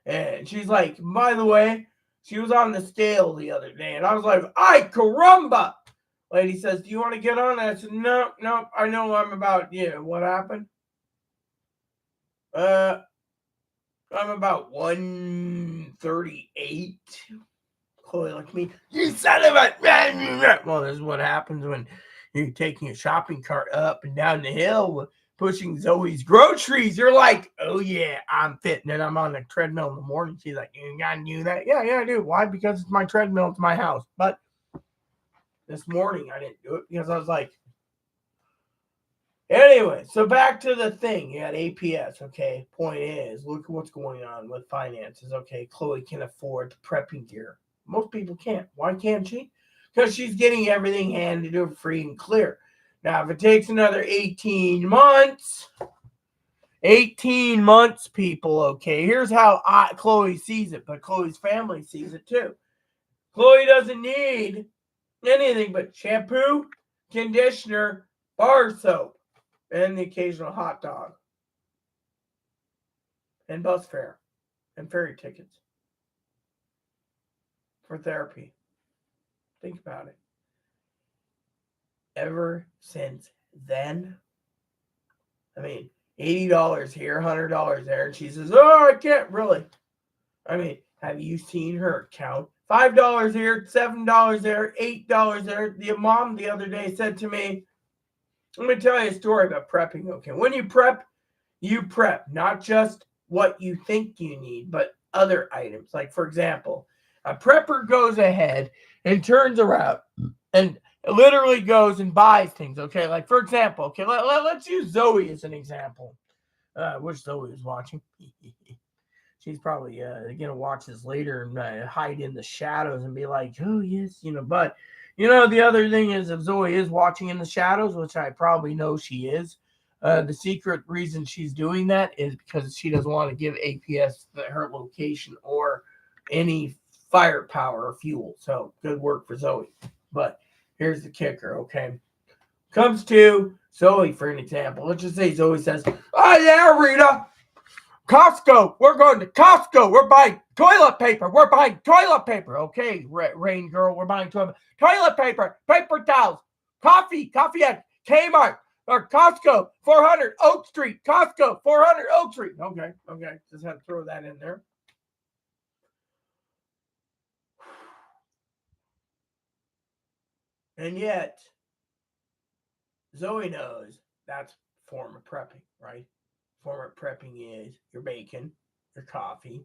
And she's like, by the way, she was on the scale the other day. And I was like, ay, caramba. Lady says, do you want to get on? I said, no, I know I'm about, what happened? I'm about 138. Chloe like me, you son of a... Well, this is what happens when you're taking a shopping cart up and down the hill, pushing Zoe's groceries. You're like, oh, yeah, I'm fit. And then I'm on the treadmill in the morning. She's like, you got to do that? Yeah, I do. Why? Because it's my treadmill. It's my house. But this morning, I didn't do it because I was like, anyway, so back to the thing. You had APS, okay? Point is, look at what's going on with finances, okay? Chloe can afford the prepping gear. Most people can't. Why can't she? Because she's getting everything handed to her free and clear. Now, if it takes another 18 months, people, okay? Here's how Chloe sees it, but Chloe's family sees it too. Chloe doesn't need anything but shampoo, conditioner, bar soap, and the occasional hot dog, and bus fare, and ferry tickets for therapy. Think about it. Ever since then, I mean, $80 here, $100 there, and she says, oh, I can't really. I mean, have you seen her account? $5 here, $7 there, $8 there. The mom the other day said to me, let me tell you a story about prepping, okay? When you prep, not just what you think you need, but other items. Like, for example, a prepper goes ahead and turns around and literally goes and buys things, okay? Like, for example, okay, let's use Zoe as an example. Wish Zoe was watching. She's probably gonna watch this later and hide in the shadows and be like, "Oh yes," But the other thing is, if Zoe is watching in the shadows, which I probably know she is, the secret reason she's doing that is because she doesn't want to give APS her location or any firepower or fuel. So good work for Zoe. But here's the kicker, okay? Comes to Zoe, for an example. Let's just say Zoe says, "Oh yeah, Rita, Costco. We're going to Costco. We're buying toilet paper. We're buying toilet paper." Okay, Rain Girl, we're buying toilet paper, paper towels, coffee at Kmart or Costco, 400 Oak Street. Costco, 400 Oak Street. Okay. Just had to throw that in there. And yet, Zoe knows that's form of prepping, right? Form of prepping is your bacon, your coffee,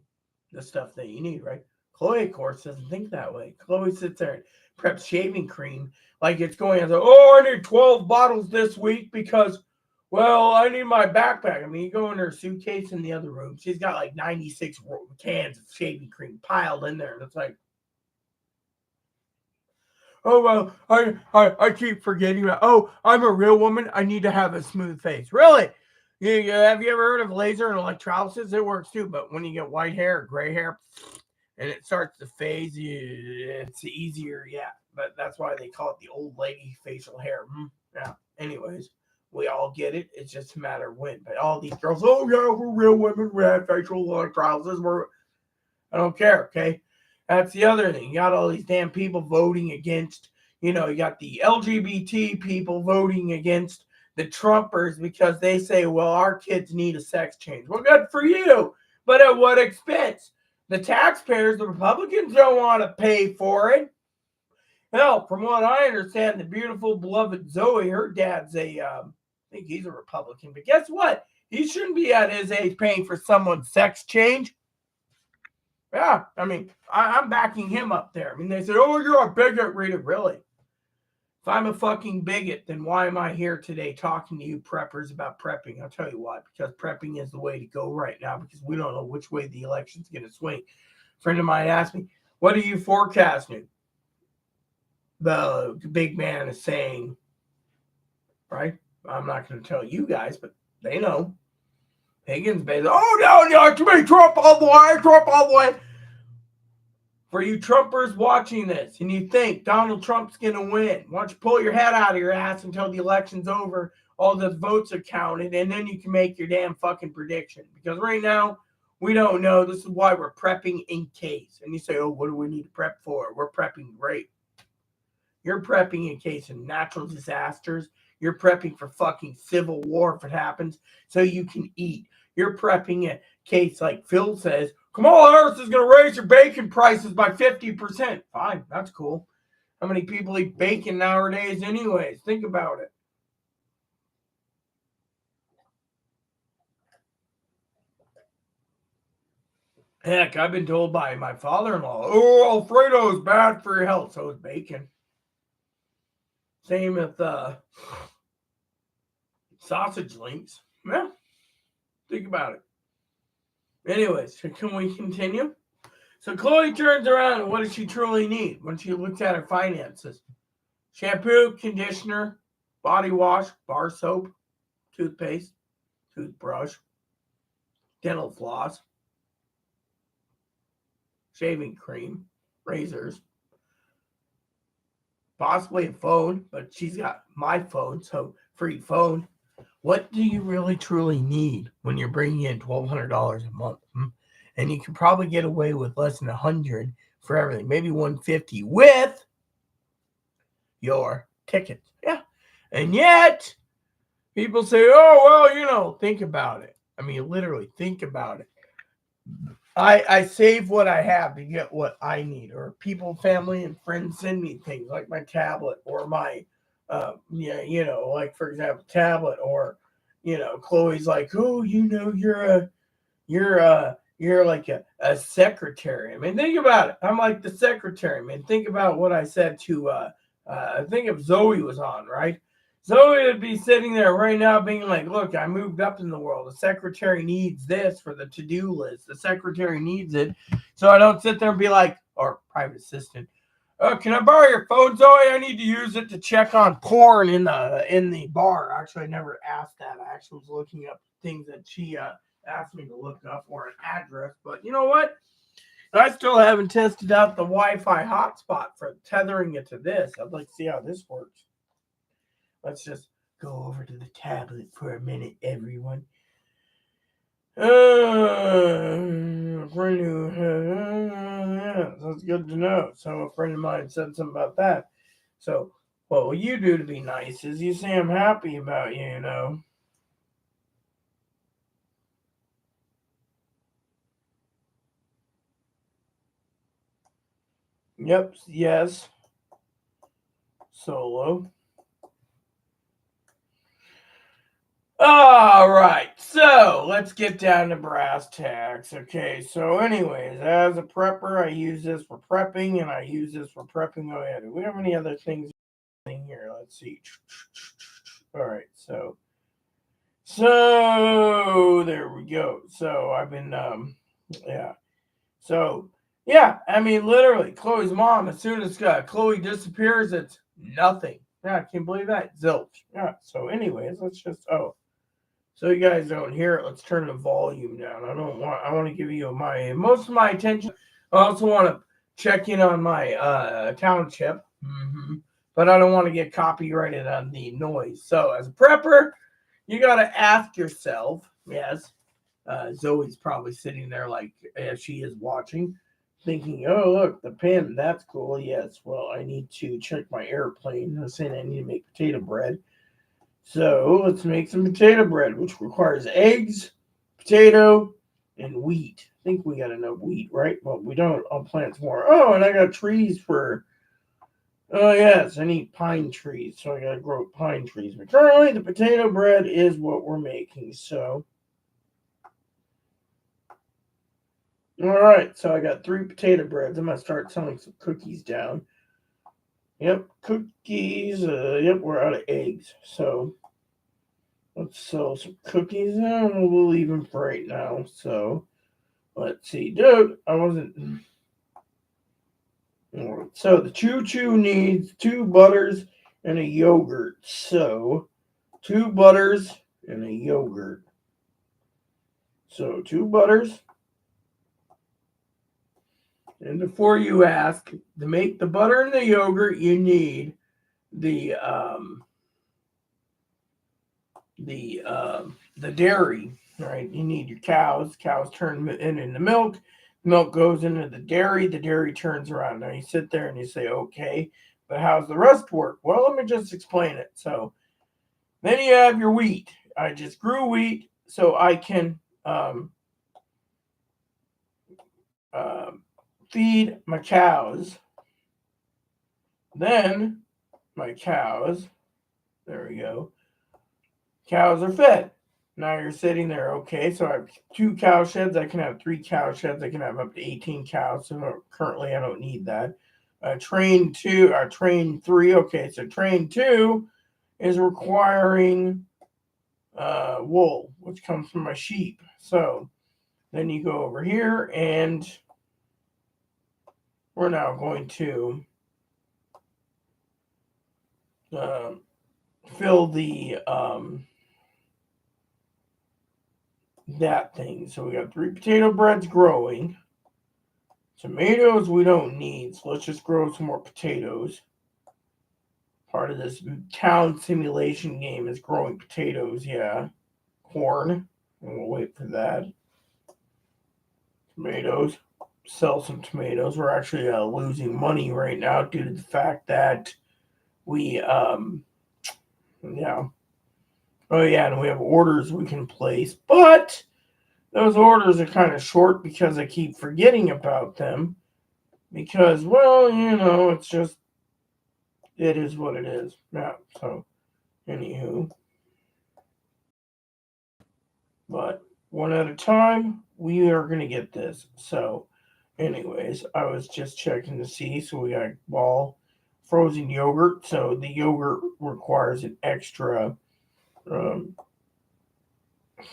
the stuff that you need, right? Chloe, of course, doesn't think that way. Chloe sits there and preps shaving cream like it's going as I need 12 bottles this week because, well, I need my backpack. I mean, you go in her suitcase in the other room, she's got like 96 cans of shaving cream piled in there. And it's like, oh, well, I keep forgetting that. Oh, I'm a real woman. I need to have a smooth face. Really? Have you ever heard of laser and electrolysis? It works too, but when you get white hair or gray hair and it starts to phase, it's easier. Yeah, but that's why they call it the old lady facial hair. Yeah. Anyways, we all get it. It's just a matter of when. But all these girls, oh, yeah, we're real women. We have facial electrolysis. I don't care, okay? That's the other thing. You got all these damn people voting against, you got the LGBT people voting against the Trumpers because they say, well, our kids need a sex change. Well, good for you. But at what expense? The taxpayers, the Republicans don't want to pay for it. Hell, from what I understand, the beautiful, beloved Zoe, her dad's I think he's a Republican. But guess what? He shouldn't be at his age paying for someone's sex change. Yeah, I mean, I'm backing him up there. I mean, they said, oh, you're a bigot, Rita. Really? If I'm a fucking bigot, then why am I here today talking to you preppers about prepping? I'll tell you why. Because prepping is the way to go right now because we don't know which way the election's going to swing. A friend of mine asked me, what are you forecasting? The big man is saying, right? I'm not going to tell you guys, but they know. Higgins basically, oh, no, to me, Trump all the way. For you Trumpers watching this and you think Donald Trump's going to win, why don't you pull your head out of your ass until the election's over, all the votes are counted, and then you can make your damn fucking prediction. Because right now, we don't know. This is why we're prepping in case. And you say, oh, what do we need to prep for? We're prepping great. You're prepping in case of natural disasters. You're prepping for fucking civil war if it happens so you can eat. You're prepping in case, like Phil says, Kamala Harris is going to raise your bacon prices by 50%. Fine, that's cool. How many people eat bacon nowadays anyways? Think about it. Heck, I've been told by my father-in-law, oh, Alfredo is bad for your health. So is bacon. Same with sausage links. Yeah, think about it. Anyways, can we continue? So Chloe turns around and what does she truly need when she looks at her finances? Shampoo, conditioner, body wash, bar soap, toothpaste, toothbrush, dental floss, shaving cream, razors, possibly a phone, but she's got my phone, so free phone. What do you really truly need when you're bringing in $1,200 a month? And you can probably get away with less than $100 for everything, maybe $150 with your tickets. Yeah. And yet, people say, oh, well, think about it. I mean, literally, think about it. I save what I have to get what I need, or people, family, and friends send me things like my tablet or my, like for example, tablet, or Chloe's like, oh, you're like a secretary. I mean, think about it. I'm like the secretary, man. Think about what I said to, I think if Zoe was on, right? Zoe would be sitting there right now being like, look, I moved up in the world. The secretary needs this for the to-do list. The secretary needs it. So I don't sit there and be like, or private assistant, can I borrow your phone, Zoe? I need to use it to check on porn in the bar. Actually, I never asked that. I actually was looking up things that she asked me to look up or an address. But you know what? I still haven't tested out the Wi-Fi hotspot for tethering it to this. I'd like to see how this works. Let's just go over to the tablet for a minute, everyone. That's good to know. So a friend of mine said something about that. So what will you do to be nice is you say I'm happy about you, you know. Yep, yes. Solo. All right, so let's get down to brass tacks. Okay, so anyways, as a prepper, I use this for prepping, and I use this for prepping. Oh yeah, do we have any other things in here? Let's see. All right, so there we go. So I've been yeah. So yeah, I mean literally, Chloe's mom. As soon as Chloe disappears, it's nothing. Yeah, I can't believe that. Zilch. Yeah. So anyways, let's just so you guys don't hear it, let's turn the volume down. I want to give you most of my attention. I also want to check in on my township. But I don't want to get copyrighted on the noise. So as a prepper, you got to ask yourself, yes, Zoe's probably sitting there like as she is watching, thinking, oh, look, the pin, that's cool. Yes, well, I need to check my airplane. I was saying I need to make potato bread. So let's make some potato bread, which requires eggs, potato, and wheat. I think we got enough wheat, right? Well, we don't. I'll plant some more. Oh, and I got trees for. Oh yes, I need pine trees, so I gotta grow pine trees. But currently, the potato bread is what we're making. So, all right. So I got 3 potato breads. I'm gonna start selling some cookies down. Yep, cookies. Yep, we're out of eggs. So let's sell some cookies and we'll leave them for right now. So let's see. Dude, I wasn't. So the choo choo needs 2 butters and a yogurt. So 2 butters and a yogurt. So 2 butters. And before you ask, to make the butter and the yogurt, you need the dairy, right? You need your cows. Cows turn into milk. Milk goes into the dairy. The dairy turns around. Now you sit there and you say, okay, but how's the rest work? Well, let me just explain it. So then you have your wheat. I just grew wheat so I can feed my cows. Then my cows, there we go. Cows are fed. Now you're sitting there, okay, so I have 2 cow sheds. I can have 3 cow sheds. I can have up to 18 cows. So currently I don't need that. Train 3. Okay, so train 2 is requiring wool, which comes from my sheep. So then you go over here and we're now going to fill the that thing. So we got 3 potato breads growing. Tomatoes we don't need, so let's just grow some more potatoes. Part of this town simulation game is growing potatoes, yeah. Corn, and we'll wait for that. Tomatoes, sell some tomatoes. We're actually losing money right now due to the fact that we, yeah. Oh yeah, and we have orders we can place, but those orders are kind of short because I keep forgetting about them. Because, well, you know, it's just, it is what it is. Yeah, so, anywho. But one at a time, we are going to get this. So, anyways, I was just checking to see. So, we got ball frozen yogurt, so the yogurt requires an extra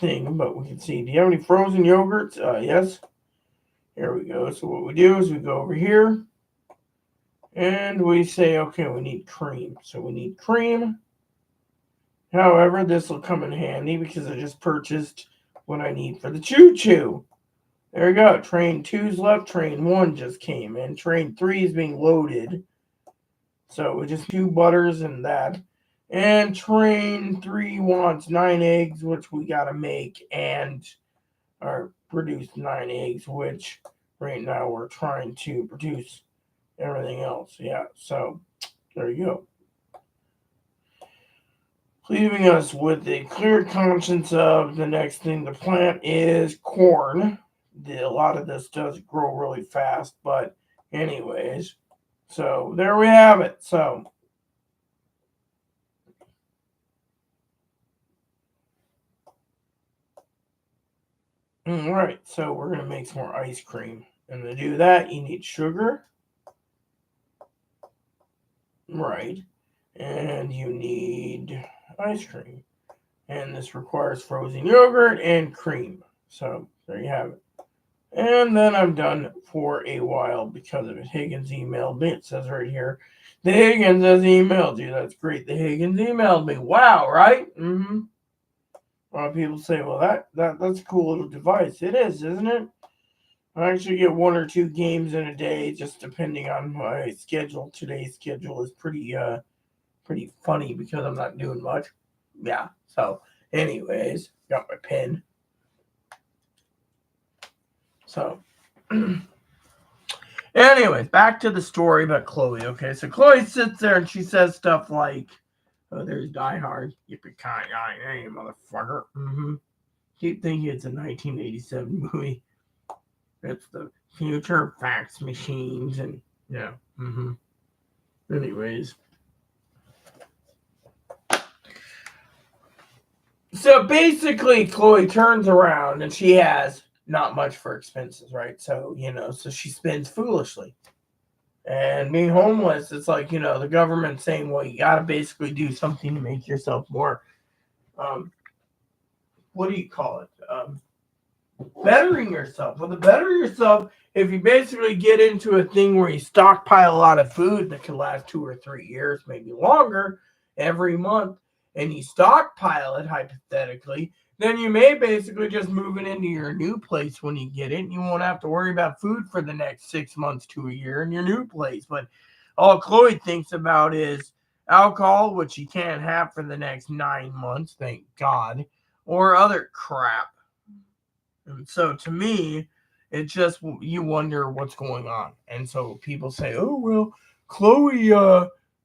thing, but we can see. Do you have any frozen yogurts? Yes. Here we go. So what we do is we go over here and we say, okay, we need cream. So we need cream. However, this will come in handy because I just purchased what I need for the choo-choo. There we go. Train 2's left. Train 1 just came in. Train 3 is being loaded. So we just 2 butters and that. And train 3 wants 9 eggs, which we got to make and or produce 9 eggs, which right now we're trying to produce everything else. Yeah, so there you go. Leaving us with a clear conscience of the next thing to plant is corn. A lot of this does grow really fast, but anyways, so there we have it. So all right, so we're gonna make some more ice cream, and to do that, you need sugar, right? And you need ice cream, and this requires frozen yogurt and cream. So there you have it. And then I'm done for a while because of it. Higgins emailed me. It says right here, the Higgins has emailed you. That's great. The Higgins emailed me. Wow, right? Mm-hmm. A lot of people say, well, that's a cool little device. It is, isn't it? I actually get 1 or 2 games in a day, just depending on my schedule. Today's schedule is pretty funny because I'm not doing much. Yeah. So, anyways, got my pen. So, anyways, back to the story about Chloe. Okay, so Chloe sits there and she says stuff like, "Oh, there's Die Hard. Yippee-ki-yay, hey, motherfucker." Mm-hmm. Keep thinking it's a 1987 movie. It's the future fax machines and yeah. Mm-hmm. Anyways, so basically, Chloe turns around and she has not much for expenses, right? So so she spends foolishly. And being homeless, it's like, the government saying, well, you got to basically do something to make yourself more, what do you call it? Bettering yourself. Well, to better yourself, if you basically get into a thing where you stockpile a lot of food that can last 2 or 3 years, maybe longer, every month, and you stockpile it hypothetically, then you may basically just move it into your new place when you get it, and you won't have to worry about food for the next 6 months to a year in your new place. But all Chloe thinks about is alcohol, which she can't have for the next 9 months, thank God, or other crap. And so to me, it's just you wonder what's going on. And so people say, "Oh well, Chloe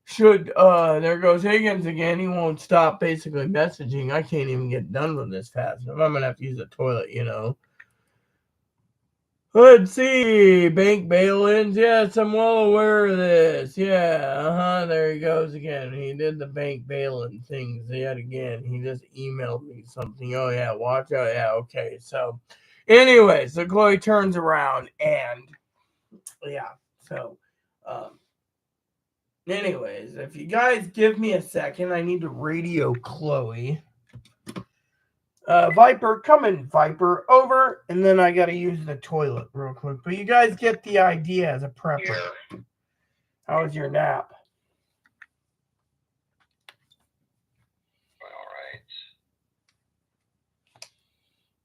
should there goes Higgins again. He won't stop basically messaging. I can't even get done with this fast. I'm gonna have to use the toilet. Let's see. Bank bail-ins. Yes, I'm well aware of this. Yeah, there he goes again. He did the bank bail-in things yet again. He just emailed me something. Oh, yeah, watch out. Yeah, okay. So, anyway, so Chloe turns around and, yeah. So, anyways, if you guys give me a second, I need to radio Chloe. Viper, come in, Viper, over, and then I gotta use the toilet real quick. But you guys get the idea as a prepper. Yeah. How was your nap? All right.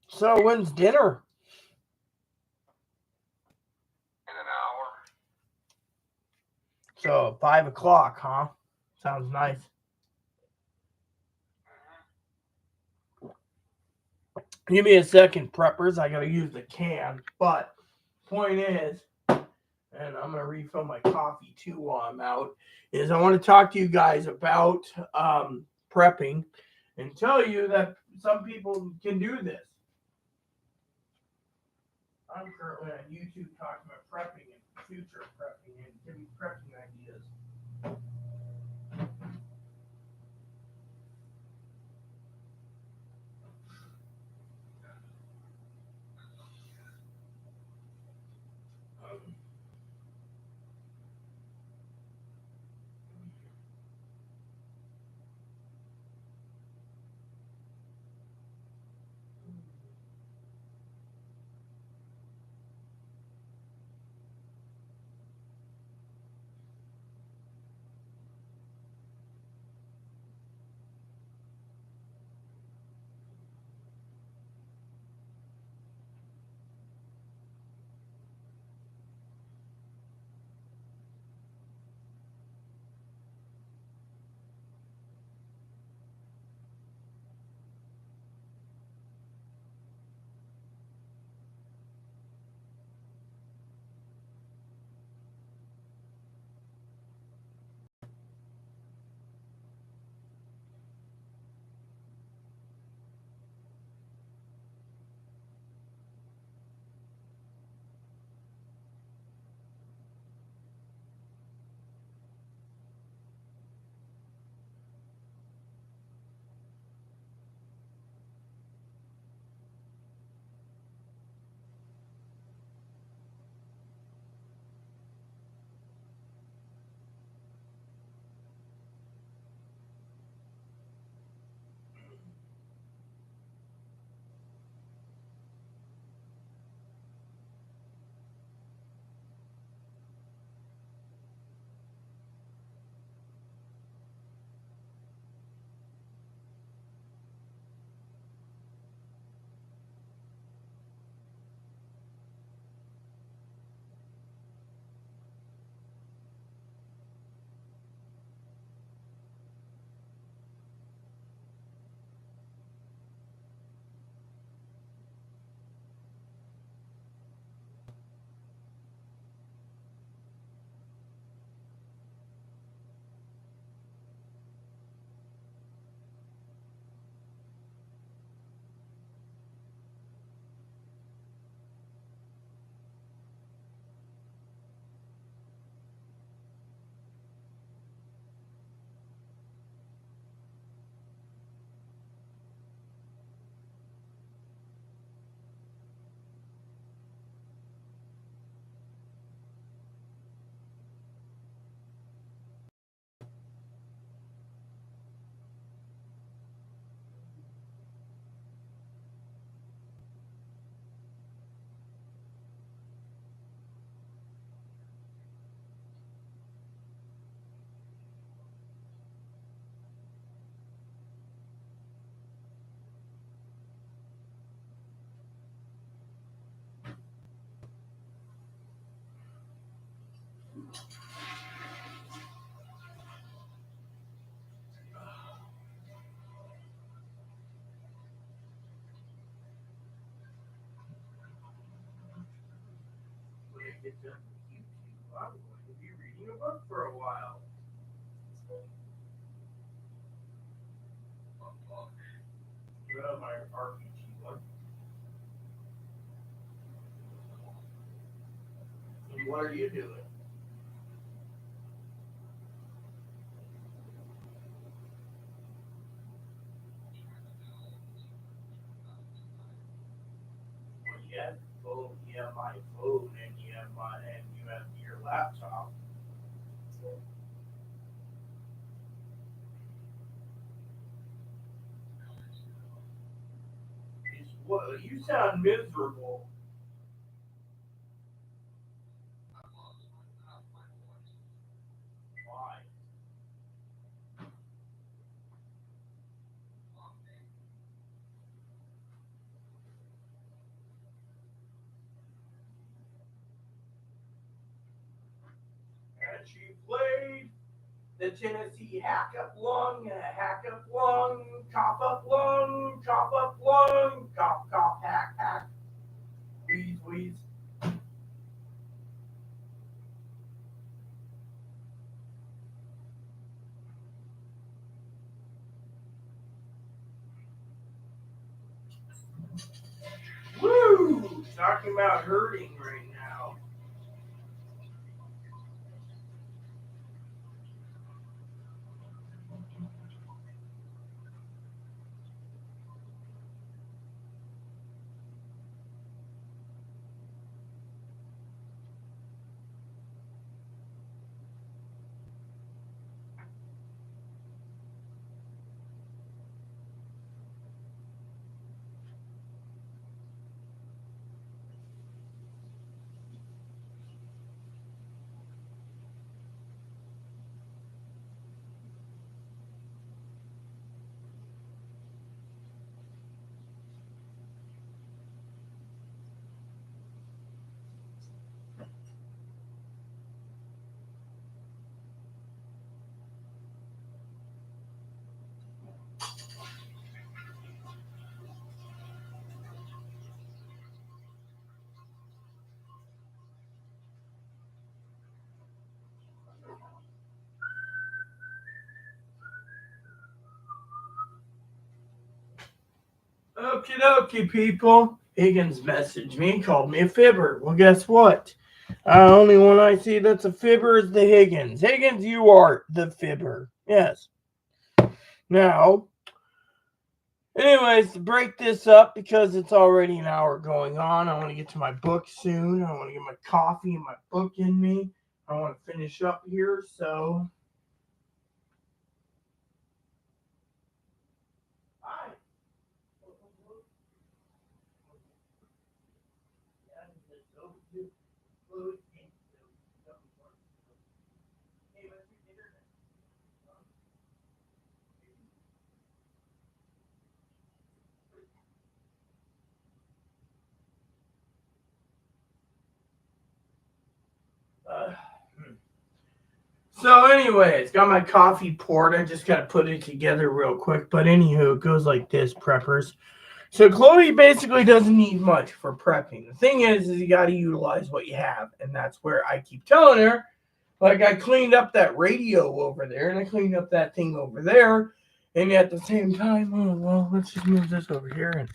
So when's dinner? In an hour. So 5:00, huh? Sounds nice. Give me a second, preppers. I gotta use the can. But point is, and I'm gonna refill my coffee too while I'm out, is I want to talk to you guys about prepping and tell you that some people can do this. I'm currently on YouTube talking about prepping and future prepping and giving prepping ideas. When I get done with YouTube, I'm going to be reading a book for a while. My RPG one. And what are you doing? Well, you have phone, you have my phone, and you have your laptop. What? You sound miserable. Why? And she played the Tennessee hack up lung, cough up lung, cough cough hack hack, wheeze wheeze. Woo! Talking about hurting right now. Okie dokie, people. Higgins messaged me, called me a fibber. Well, guess what? Only one I see that's a fibber is the Higgins. Higgins, you are the fibber. Yes. Now, anyways, to break this up because it's already an hour going on, I want to get to my book soon. I want to get my coffee and my book in me. I want to finish up here, so. Hi. So, anyways, got my coffee poured. I just got to put it together real quick. But, anywho, it goes like this, preppers. So, Chloe basically doesn't need much for prepping. The thing is you got to utilize what you have. And that's where I keep telling her, like, I cleaned up that radio over there and I cleaned up that thing over there. And at the same time, oh, well, let's just move this over here. And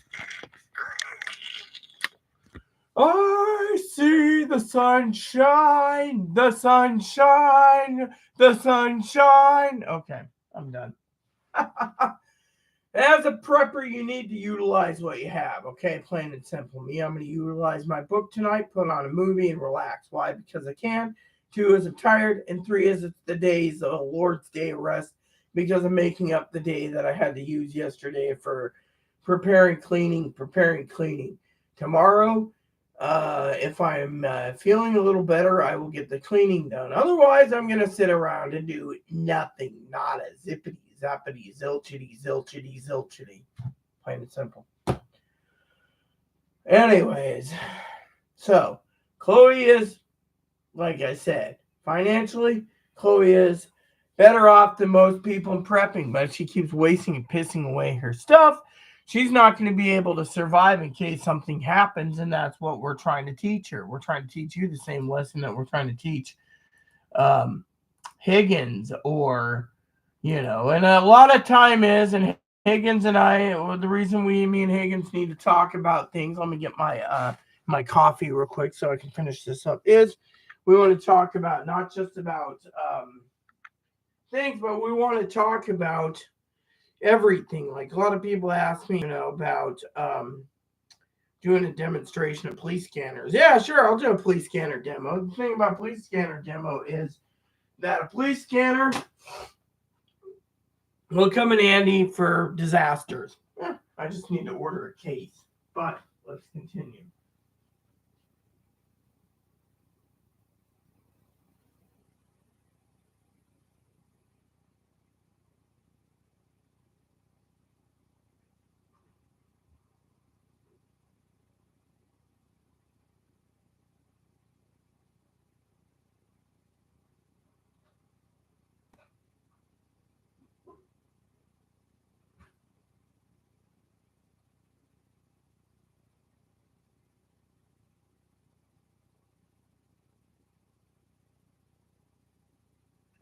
I see the sunshine, the sunshine, the sunshine. Okay, I'm done. As a prepper, you need to utilize what you have, okay? Plain and simple. Me, I'm going to utilize my book tonight, put on a movie, and relax. Why? Because I can. 2 is I'm tired. And 3 is it's the days of Lord's Day of rest because I'm making up the day that I had to use yesterday for preparing cleaning. Tomorrow, if I'm feeling a little better, I will get the cleaning done. Otherwise, I'm going to sit around and do nothing. Not a zippity, zappity, zilchity. Plain and simple. Anyways, so Chloe is, like I said, Financially, Chloe is better off than most people in prepping, but if she keeps wasting and pissing away her stuff, she's not going to be able to survive in case something happens, and that's what we're trying to teach her. We're trying to teach you the same lesson that we're trying to teach Higgins, or and a lot of time is, and Higgins and I, well, the reason me and Higgins need to talk about things. Let me get my coffee real quick so I can finish this up. Is we want to talk about not just about things, but we want to talk about everything. Like a lot of people ask me, about doing a demonstration of police scanners. Yeah, sure, I'll do a police scanner demo. The thing about police scanner demo is that a police scanner will come in handy for disasters. I just need to order a case. But let's continue.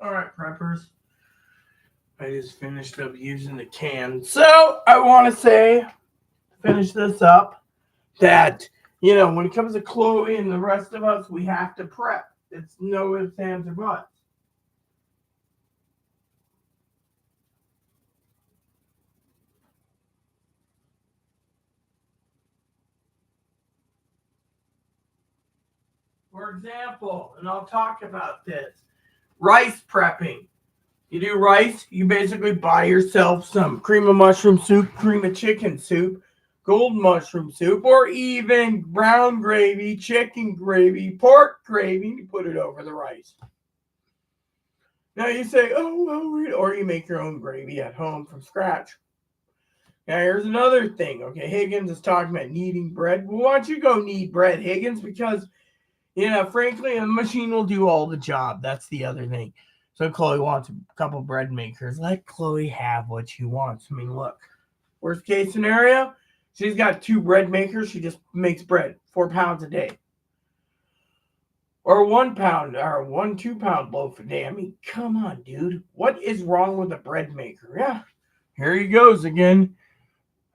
All right, preppers. I just finished up using the can. So I want to finish this up, that, when it comes to Chloe and the rest of us, we have to prep. It's no ifs, ands, or buts. For example, and I'll talk about this, rice prepping. You do rice, you basically buy yourself some cream of mushroom soup, cream of chicken soup, gold mushroom soup, or even brown gravy, chicken gravy, pork gravy, and you put it over the rice. Now you say, oh, well, or you make your own gravy at home from scratch. Now here's another thing. Okay, Higgins is talking about kneading bread. Well, why don't you go knead bread, Higgins? Because, frankly, a machine will do all the job. That's the other thing. So Chloe wants a couple bread makers. Let Chloe have what she wants. I mean, look, worst case scenario, she's got 2 bread makers. She just makes bread, 4 pounds a day. Or 1 pound, or 1 2-pound loaf a day. I mean, come on, dude. What is wrong with a bread maker? Yeah, here he goes again.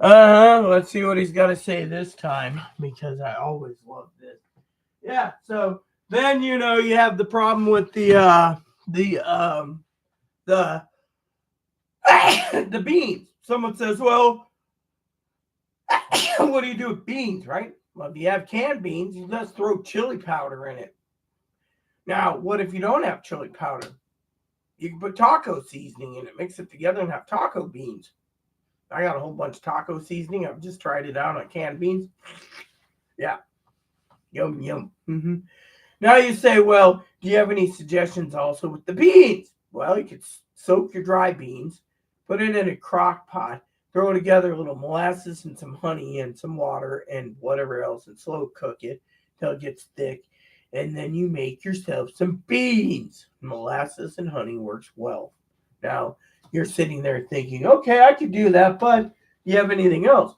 Let's see what he's got to say this time, because I always love this. Yeah, so then, you have the problem with the the beans. Someone says, well, what do you do with beans, right? Well, if you have canned beans, you just throw chili powder in it. Now, what if you don't have chili powder? You can put taco seasoning in it, mix it together, and have taco beans. I got a whole bunch of taco seasoning. I've just tried it out on canned beans. Yeah. Yum, yum. Mm-hmm. Now you say, well, do you have any suggestions also with the beans? Well, you could soak your dry beans, put it in a crock pot, throw together a little molasses and some honey and some water and whatever else, and slow cook it till it gets thick. And then you make yourself some beans. Molasses and honey works well. Now, you're sitting there thinking, okay, I could do that, but do you have anything else?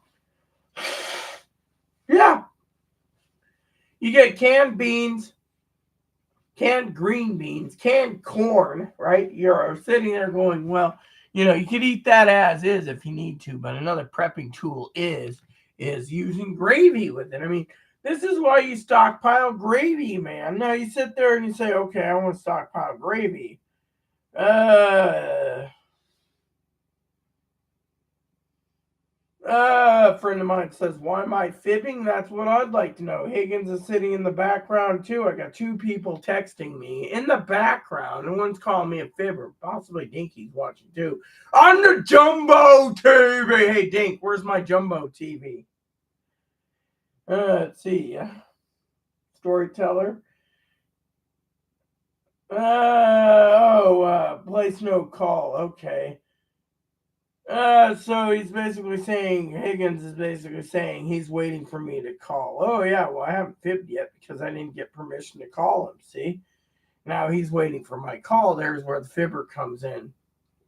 Yeah. You get canned beans, canned green beans, canned corn, right? You're sitting there going, well, you could eat that as is if you need to, but another prepping tool is using gravy with it. I mean, this is why you stockpile gravy, man. Now you sit there and you say, okay, I want to stockpile gravy. A friend of mine says, why am I fibbing? That's what I'd like to know. Higgins is sitting in the background too. I got 2 people texting me in the background, and one's calling me a fibber. Possibly Dinky's watching too. On the Jumbo TV. Hey, Dink, where's my Jumbo TV? Let's see. Storyteller. Place no call. Okay. So he's basically saying, Higgins is basically saying he's waiting for me to call. Oh, yeah, well, I haven't fibbed yet because I didn't get permission to call him, see? Now he's waiting for my call. There's where the fibber comes in.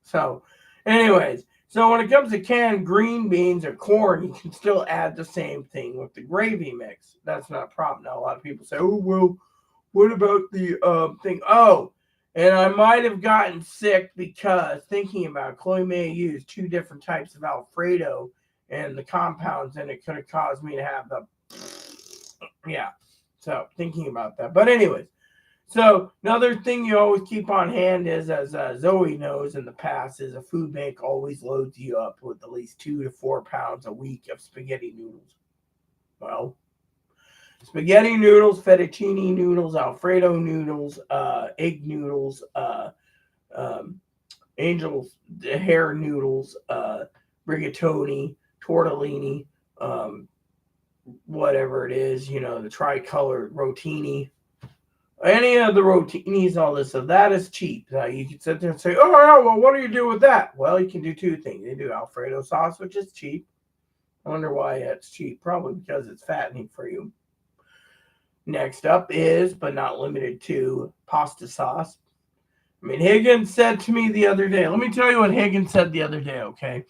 So, anyways, so when it comes to canned green beans or corn, you can still add the same thing with the gravy mix. That's not a problem. Now, a lot of people say, oh, well, what about the thing? Oh, and I might have gotten sick because thinking about it, Chloe may have used 2 different types of Alfredo and the compounds, and it could have caused me to have the, yeah. So, thinking about that. But, anyways. So another thing you always keep on hand is, as Zoe knows in the past, is a food bank always loads you up with at least 2 to 4 pounds a week of spaghetti noodles. Well, spaghetti noodles, fettuccine noodles, Alfredo noodles, egg noodles, angel's hair noodles, rigatoni, tortellini, whatever it is, the tricolored rotini. Any of the rotinis, all this stuff, that is cheap. You can sit there and say, oh, yeah, well, what do you do with that? Well, you can do 2 things. They do Alfredo sauce, which is cheap. I wonder why it's cheap. Probably because it's fattening for you. Next up is, but not limited to, pasta sauce. I mean, Higgins said to me the other day, let me tell you what Higgins said the other day, okay?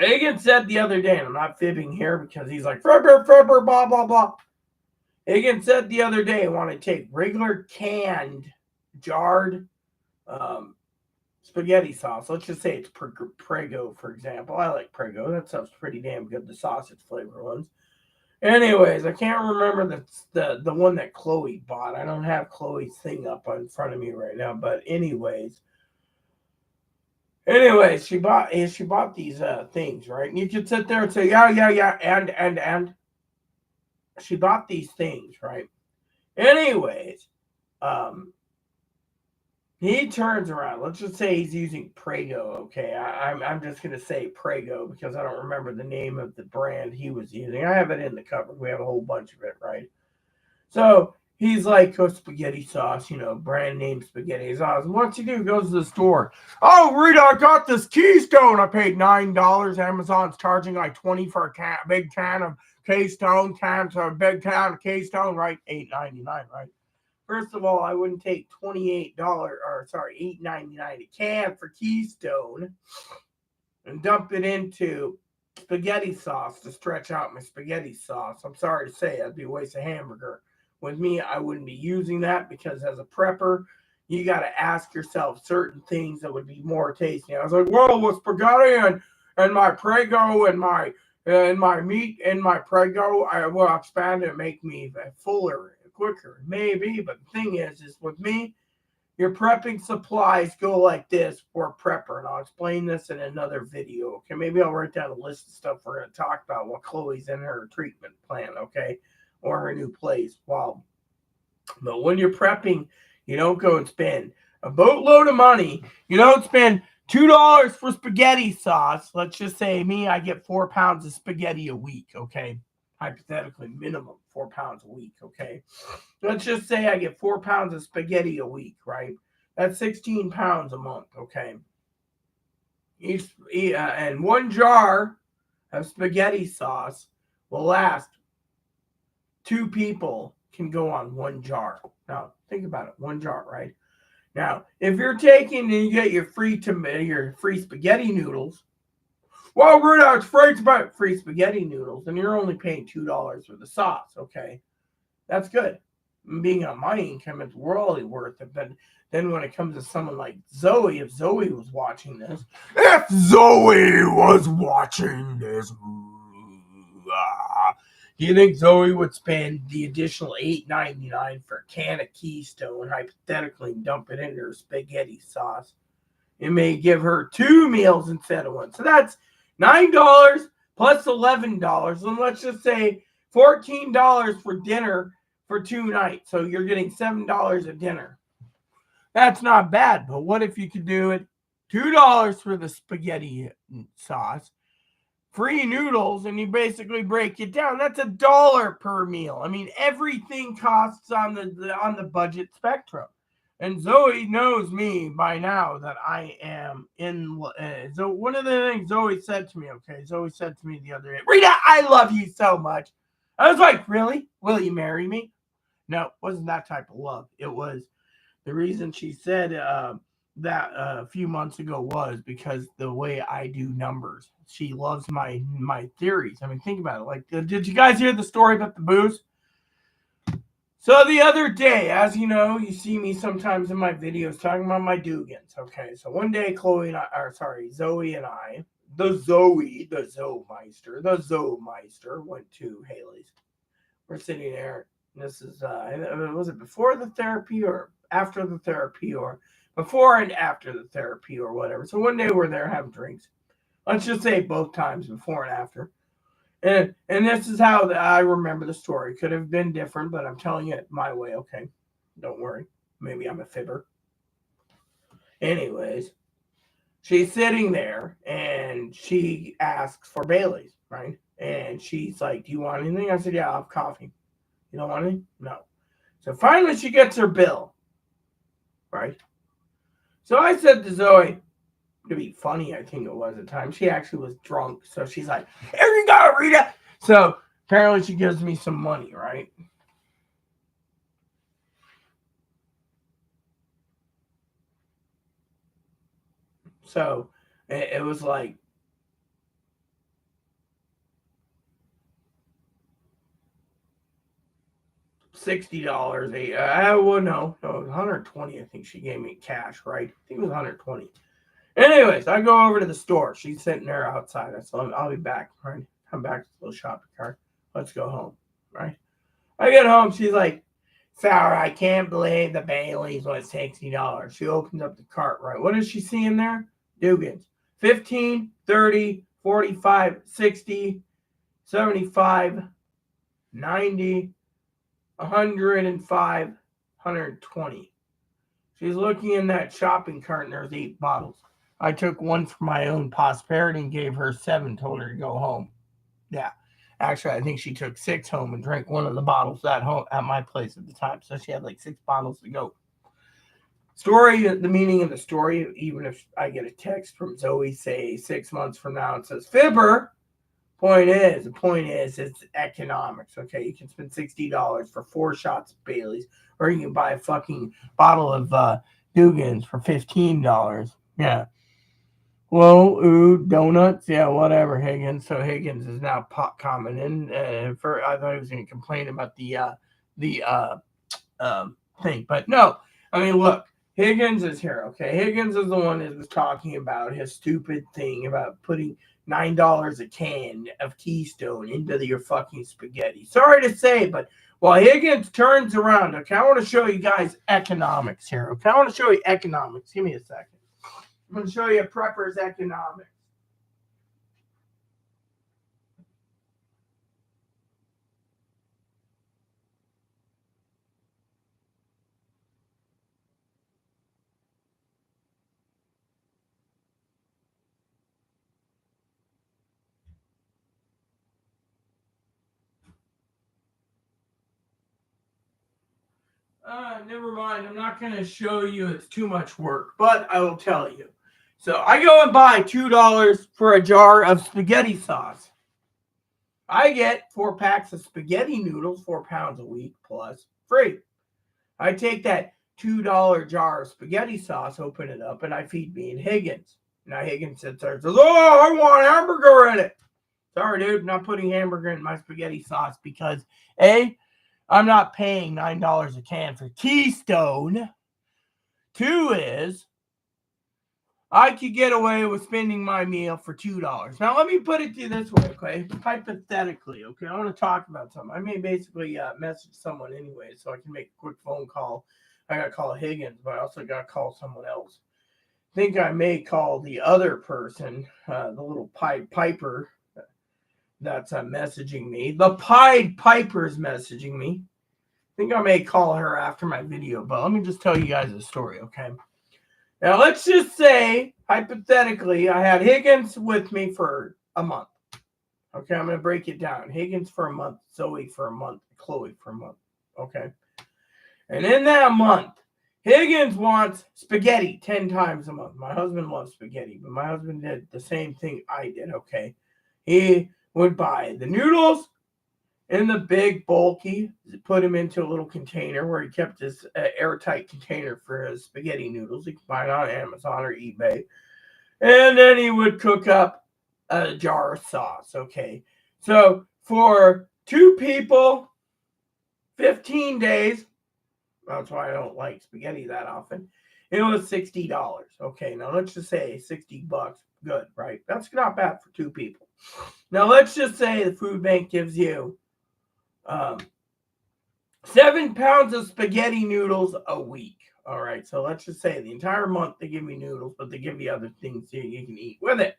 Higgins said the other day, and I'm not fibbing here because he's like, fribber, blah, blah, blah. Higgins said the other day, I want to take regular canned, jarred spaghetti sauce. Let's just say it's Prego, for example. I like Prego. That stuff's pretty damn good, the sausage flavor ones. Anyways, I can't remember the one that Chloe bought. I don't have Chloe's thing up in front of me right now. But anyways, she bought these things, right? And you can sit there and say, yeah, and. She bought these things, right? Anyways, he turns around. Let's just say he's using Prego, okay? I'm just going to say Prego because I don't remember the name of the brand he was using. I have it in the cupboard. We have a whole bunch of it, right? So he's like, oh, spaghetti sauce, brand name spaghetti sauce. And what's he do? He goes to the store. Oh, Rita, I got this Keystone. I paid $9. Amazon's charging like $20 for a big can of Keystone, a big can of Keystone, right? $8.99, right? First of all, I wouldn't take $8.99 a can for Keystone and dump it into spaghetti sauce to stretch out my spaghetti sauce. I'm sorry to say, that'd be a waste of hamburger. With me, I wouldn't be using that because as a prepper, you got to ask yourself certain things that would be more tasty. I was like, well, with spaghetti and my Prego and my meat and my Prego, I will expand it and make me fuller, quicker. Maybe, but the thing is with me, your prepping supplies go like this for a prepper, and I'll explain this in another video. Okay, maybe I'll write down a list of stuff we're going to talk about while Chloe's in her treatment plan, okay, or her new place. Well, but when you're prepping, you don't go and spend a boatload of money. You don't spend $2 for spaghetti sauce. Let's just say I get 4 pounds of spaghetti a week, okay? Hypothetically, minimum 4 pounds a week, okay? Let's just say I get 4 pounds of spaghetti a week, right? That's 16 pounds a month, okay? And 1 jar of spaghetti sauce will last 2 people can go on 1 jar. Now, think about it, 1 jar, right? Now, if you're taking and you get your free spaghetti noodles, well, Rita, it's free spaghetti noodles, and you're only paying $2 for the sauce, okay? That's good. Being on my income, it's really worth it. But then when it comes to someone like Zoe, if Zoe was watching this, do you think Zoe would spend the additional $8.99 for a can of Keystone, hypothetically, and dump it into her spaghetti sauce? It may give her 2 meals instead of 1. So that's $9 plus $11. And let's just say $14 for dinner for 2 nights. So you're getting $7 a dinner. That's not bad. But what if you could do it $2 for the spaghetti sauce, free noodles, and you basically break it down? That's $1 per meal. I mean, everything costs on the budget spectrum. And Zoe knows me by now that I am in. So one of the things Zoe said to me, Zoe said to me the other day, Rita, I love you so much. I was like, really? Will you marry me? No, it wasn't that type of love. It was the reason she said that a few months ago was because the way I do numbers. She loves my theories. I mean, think about it. Like, did you guys hear the story about the booze? So the other day, as you know, you see me sometimes in my videos talking about my Dugans. Okay, so one day Zoe and I, the Zoemeister went to Haley's. We're sitting there. This is was it before the therapy or after the therapy or before and after the therapy or whatever. So one day we're there having drinks. Let's just say both times, before and after. And this is how I remember the story. Could have been different, but I'm telling it my way. Okay, don't worry. Maybe I'm a fibber. Anyways, she's sitting there and she asks for Bailey's, right? And she's like, "Do you want anything?" I said, "Yeah, I'll have coffee." "You don't want any?" "No." So finally, she gets her bill, right? So I said to Zoe, to be funny, I think it was at the time. She actually was drunk, so she's like, "Here you go, Rita." So apparently, she gives me some money, right? So it was like $60. Well, no, it was 120. I think she gave me cash, right? I think it was 120. Anyways, I go over to the store. She's sitting there outside. I said, "I'll be back." Right? Come back to the little shopping cart. Let's go home. Right? I get home. She's like, "Sarah, I can't believe the Bailey's was $60." She opens up the cart. Right? What does she see in there? Dugans. 15, 30, 45, 60, 75, 90, 105, 120. She's looking in that shopping cart and there's 8 bottles. I took one for my own prosperity and gave her 7, told her to go home. Yeah. Actually, I think she took 6 home and drank one of the bottles at home at my place at the time. So she had like 6 bottles to go. Story, the meaning of the story, even if I get a text from Zoe, say 6 months from now, and says, "Fibber," the point is, it's economics. Okay, you can spend $60 for 4 shots of Bailey's, or you can buy a fucking bottle of Dugans for $15. Yeah. Well, ooh, donuts, yeah, whatever, Higgins. So Higgins is now pot commenting. I thought he was going to complain about the thing, but no. I mean, look, Higgins is here. Okay, Higgins is the one that was talking about his stupid thing about putting $9 a can of Keystone into your fucking spaghetti. Sorry to say, but while Higgins turns around, okay, I want to show you guys economics here. Okay, I want to show you economics. Give me a second. I'm going to show you Prepper's economics. Never mind. I'm not going to show you. It's too much work, but I will tell you. So I go and buy $2 for a jar of spaghetti sauce. I get 4 packs of spaghetti noodles, 4 pounds a week plus free. I take that $2 jar of spaghetti sauce, open it up, and I feed me and Higgins. Now Higgins sits there and says, "Oh, I want hamburger in it." Sorry, dude, not putting hamburger in my spaghetti sauce because A, I'm not paying $9 a can for Keystone. 2 is I could get away with spending my meal for $2. Now, let me put it to you this way, okay? Hypothetically, okay? I want to talk about something. I may basically message someone anyway, so I can make a quick phone call. I got to call Higgins, but I also got to call someone else. I think I may call the other person, the little Pied Piper that's messaging me. The Pied Piper's messaging me. I think I may call her after my video, but let me just tell you guys a story, okay? Now, let's just say, hypothetically, I had Higgins with me for a month. Okay, I'm going to break it down. Higgins for a month, Zoe for a month, Chloe for a month. Okay. And in that month, Higgins wants spaghetti 10 times a month. My husband loves spaghetti, but my husband did the same thing I did, okay? He would buy the noodles in the big, bulky, put him into a little container where he kept his airtight container for his spaghetti noodles. You can buy it on Amazon or eBay. And then he would cook up a jar of sauce. Okay. So for 2 people, 15 days, that's why I don't like spaghetti that often. It was $60. Okay, now let's just say $60. Good, right? That's not bad for 2 people. Now let's just say the food bank gives you 7 pounds of spaghetti noodles a week. All right, so let's just say the entire month they give me noodles, but they give you other things you can eat with it.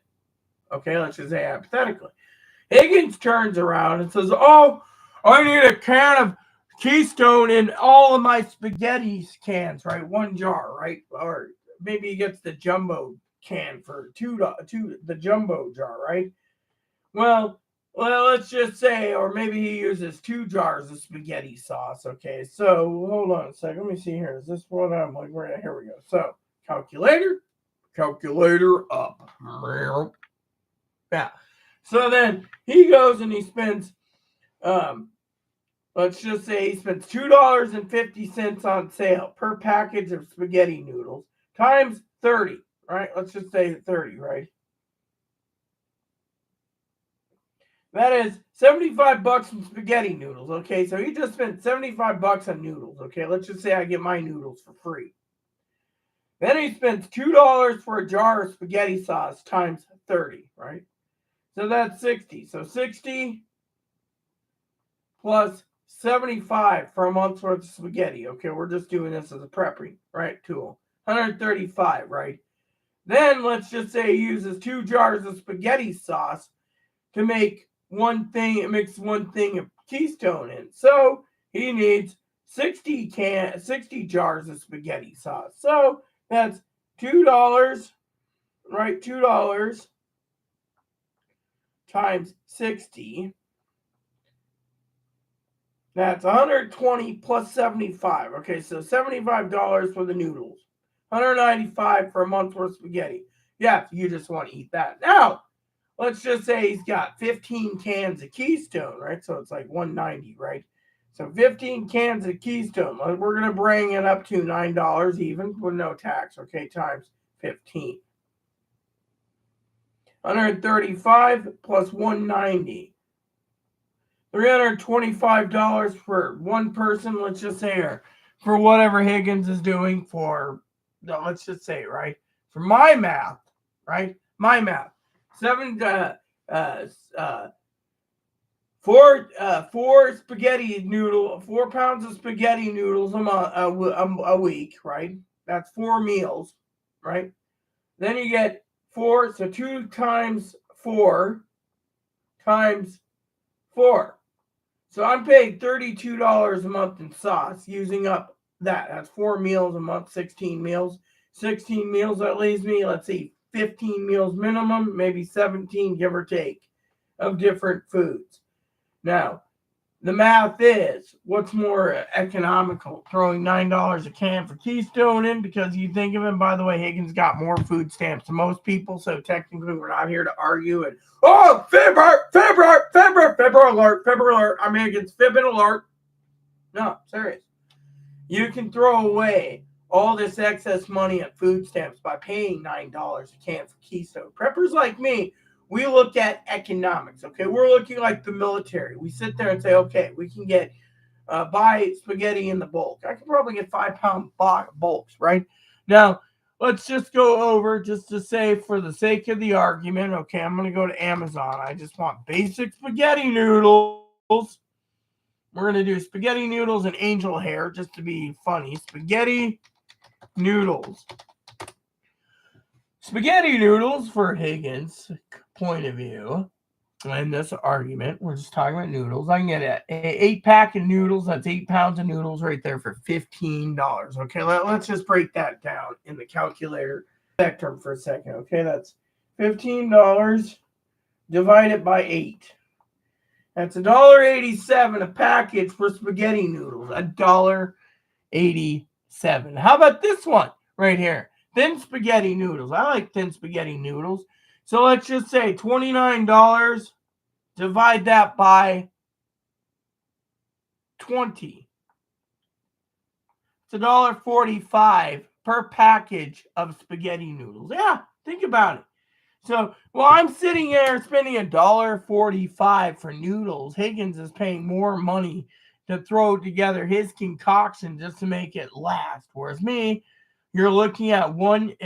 Okay, let's just say hypothetically. Higgins turns around and says, "Oh, I need a can of Keystone in all of my spaghetti cans, right? 1 jar, right? Or maybe he gets the jumbo can for the jumbo jar, right? Well, let's just say, or maybe he uses 2 jars of spaghetti sauce. Okay, so hold on a second. Let me see here. Is this what I'm like? Here we go. So calculator up. Yeah. So then he goes and he spends, let's just say he spends $2.50 on sale per package of spaghetti noodles times 30, right? Let's just say 30, right? That is $75 in spaghetti noodles. Okay, so he just spent $75 on noodles. Okay, let's just say I get my noodles for free. Then he spends $2 for a jar of spaghetti sauce times 30, right? So that's 60. So 60 plus 75 for a month's worth of spaghetti. Okay, we're just doing this as a prepping, right? Tool. 135, right? Then let's just say he uses 2 jars of spaghetti sauce to make one thing. It makes one thing of Keystone in. So he needs 60 jars of spaghetti sauce. So that's $2, right? $2 times 60. That's 120 plus 75. Okay, so $75 for the noodles. 195 for a month's worth of spaghetti. Yeah, you just want to eat that. Now, let's just say he's got 15 cans of Keystone, right? So it's like 190, right? So 15 cans of Keystone. We're going to bring it up to $9 even with no tax, okay, times 15. 135 plus 190. $325 for one person, let's just say, or for whatever Higgins is doing for, no, let's just say, right? For my math, right? My math. 4 spaghetti noodle, 4 pounds of spaghetti noodles a week, right? That's 4 meals, right? Then you get 4, so 2 times 4 times 4. So I'm paying $32 a month in sauce, using up that. That's 4 meals a month, 16 meals. 16 meals, that leaves me, let's see, 15 meals minimum, maybe 17, give or take, of different foods. Now, the math is, what's more economical? Throwing $9 a can for Keystone in, because you think of him, by the way, Higgins got more food stamps than most people, so technically we're not here to argue. And, oh, fib alert. I'm Higgins, fibbing alert. No, serious. You can throw away all this excess money at food stamps by paying $9 a can for Keystone. Preppers like me, we look at economics, okay? We're looking like the military. We sit there and say, okay, we can get, buy spaghetti in the bulk. I can probably get 5-pound bulks, right? Now, let's just go over, just to say, for the sake of the argument, okay, I'm going to go to Amazon. I just want basic spaghetti noodles. We're going to do spaghetti noodles and angel hair, just to be funny. Spaghetti noodles. Spaghetti noodles, for Higgins' point of view, in this argument, we're just talking about noodles. I can get an 8-pack of noodles. That's 8 pounds of noodles right there for $15. Okay, let's just break that down in the calculator spectrum for a second. Okay, that's $15 divided by 8. That's $1.87 a package for spaghetti noodles. $1.87. How about this one right here? Thin spaghetti noodles. I like thin spaghetti noodles. So let's just say $29. Divide that by $1.20. It's $1.45 per package of spaghetti noodles. Yeah, think about it. So while I'm sitting there spending $1.45 for noodles, Higgins is paying more money to throw together his concoction just to make it last. Whereas me, you're looking at one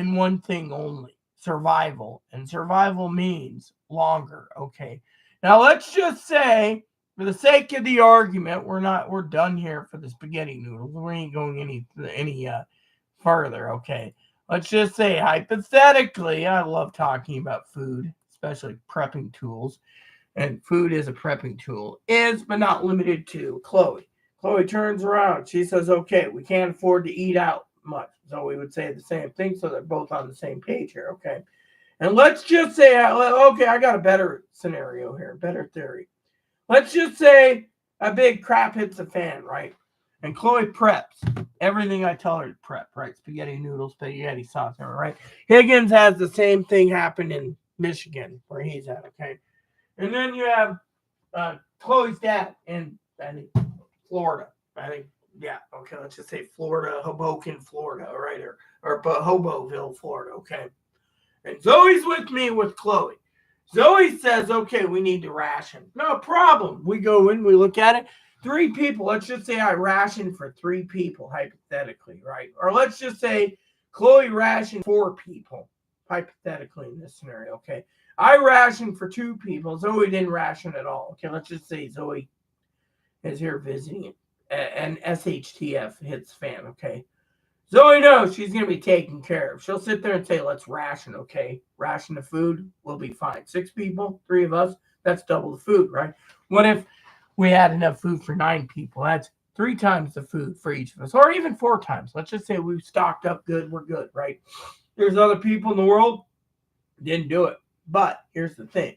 thing only: survival. And survival means longer. Okay. Now let's just say, for the sake of the argument, we're done here for the spaghetti noodles. We ain't going any further. Okay. Let's just say, hypothetically, I love talking about food, especially prepping tools. And food is a prepping tool. Is, but not limited to, Chloe. Chloe turns around. She says, okay, we can't afford to eat out much. Zoe would say the same thing, so they're both on the same page here, okay? And let's just say, okay, I got a better scenario here, better theory. Let's just say a big crap hits the fan, right? And Chloe preps everything I tell her to prep, right? Spaghetti noodles, spaghetti sauce, right? Higgins has the same thing happen in Michigan, where he's at, okay? And then you have Chloe's dad in, I think, Florida. Okay, let's just say Florida, Hoboken, Florida, all right? Or Hoboville, Florida, okay? And Zoe's with me with Chloe. Zoe says, okay, we need to ration. No problem. We go in, we look at it. 3 people, let's just say I ration for 3 people, hypothetically, right? Or let's just say Chloe rationed 4 people, hypothetically, in this scenario, okay? I rationed for 2 people. Zoe didn't ration at all. Okay, let's just say Zoe is here visiting and SHTF hits fan, okay? Zoe knows she's going to be taken care of. She'll sit there and say, let's ration, okay? Ration the food, we'll be fine. 6 people, 3 of us, that's double the food, right? What if we had enough food for 9 people? That's 3 times the food for each of us, or even 4 times. Let's just say we've stocked up good, we're good, right? There's other people in the world, didn't do it. But here's the thing.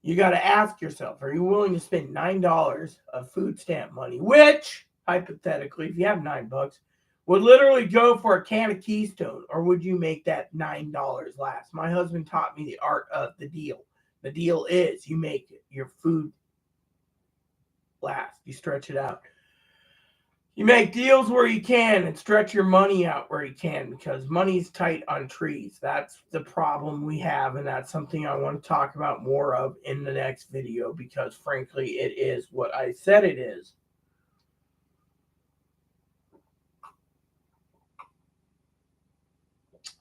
You got to ask yourself, are you willing to spend $9 of food stamp money, which, hypothetically, if you have $9, would literally go for a can of Keystone, or would you make that $9 last? My husband taught me the art of the deal. The deal is you make your food last. You stretch it out. You make deals where you can and stretch your money out where you can, because money's tight on trees. That's the problem we have, and that's something I want to talk about more of in the next video, because frankly, it is what I said it is.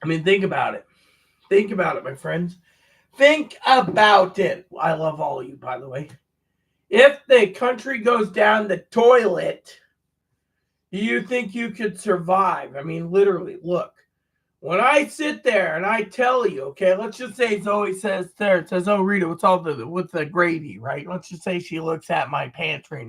I mean, think about it. Think about it, my friends. Think about it. I love all of you, by the way. If the country goes down the toilet, do you think you could survive? I mean, literally, look. When I sit there and I tell you, okay, let's just say Zoe says, oh, Rita, what's all with the gravy, right? Let's just say she looks at my pantry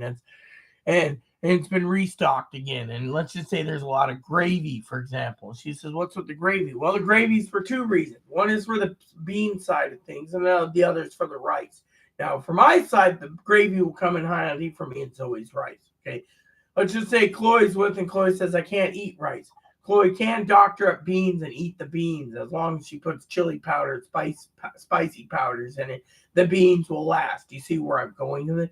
and it's been restocked again. And let's just say there's a lot of gravy, for example. She says, what's with the gravy? Well, the gravy's for 2 reasons. One is for the bean side of things, and the other is for the rice. Now, for my side, the gravy will come in highly for me and Zoe's rice, okay? Let's just say Chloe's with, and Chloe says, I can't eat rice. Chloe can doctor up beans and eat the beans as long as she puts chili powder, spicy powders in it. The beans will last. Do you see where I'm going with it?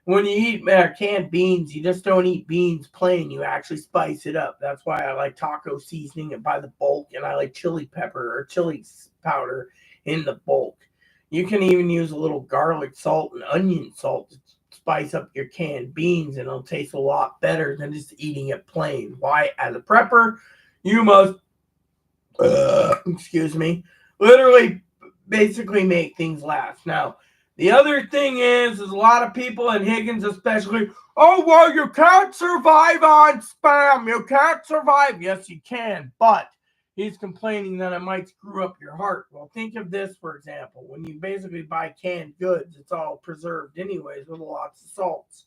When you eat canned beans, you just don't eat beans plain. You actually spice it up. That's why I like taco seasoning and by the bulk, and I like chili pepper or chili powder in the bulk. You can even use a little garlic salt and onion salt to spice up your canned beans, and it'll taste a lot better than just eating it plain. Why? As a prepper, you must, literally basically make things last. Now, the other thing is a lot of people, and Higgins especially, oh, well, you can't survive on Spam. You can't survive. Yes, you can, but he's complaining that it might screw up your heart. Well, think of this, for example. When you basically buy canned goods, it's all preserved anyways with lots of salts.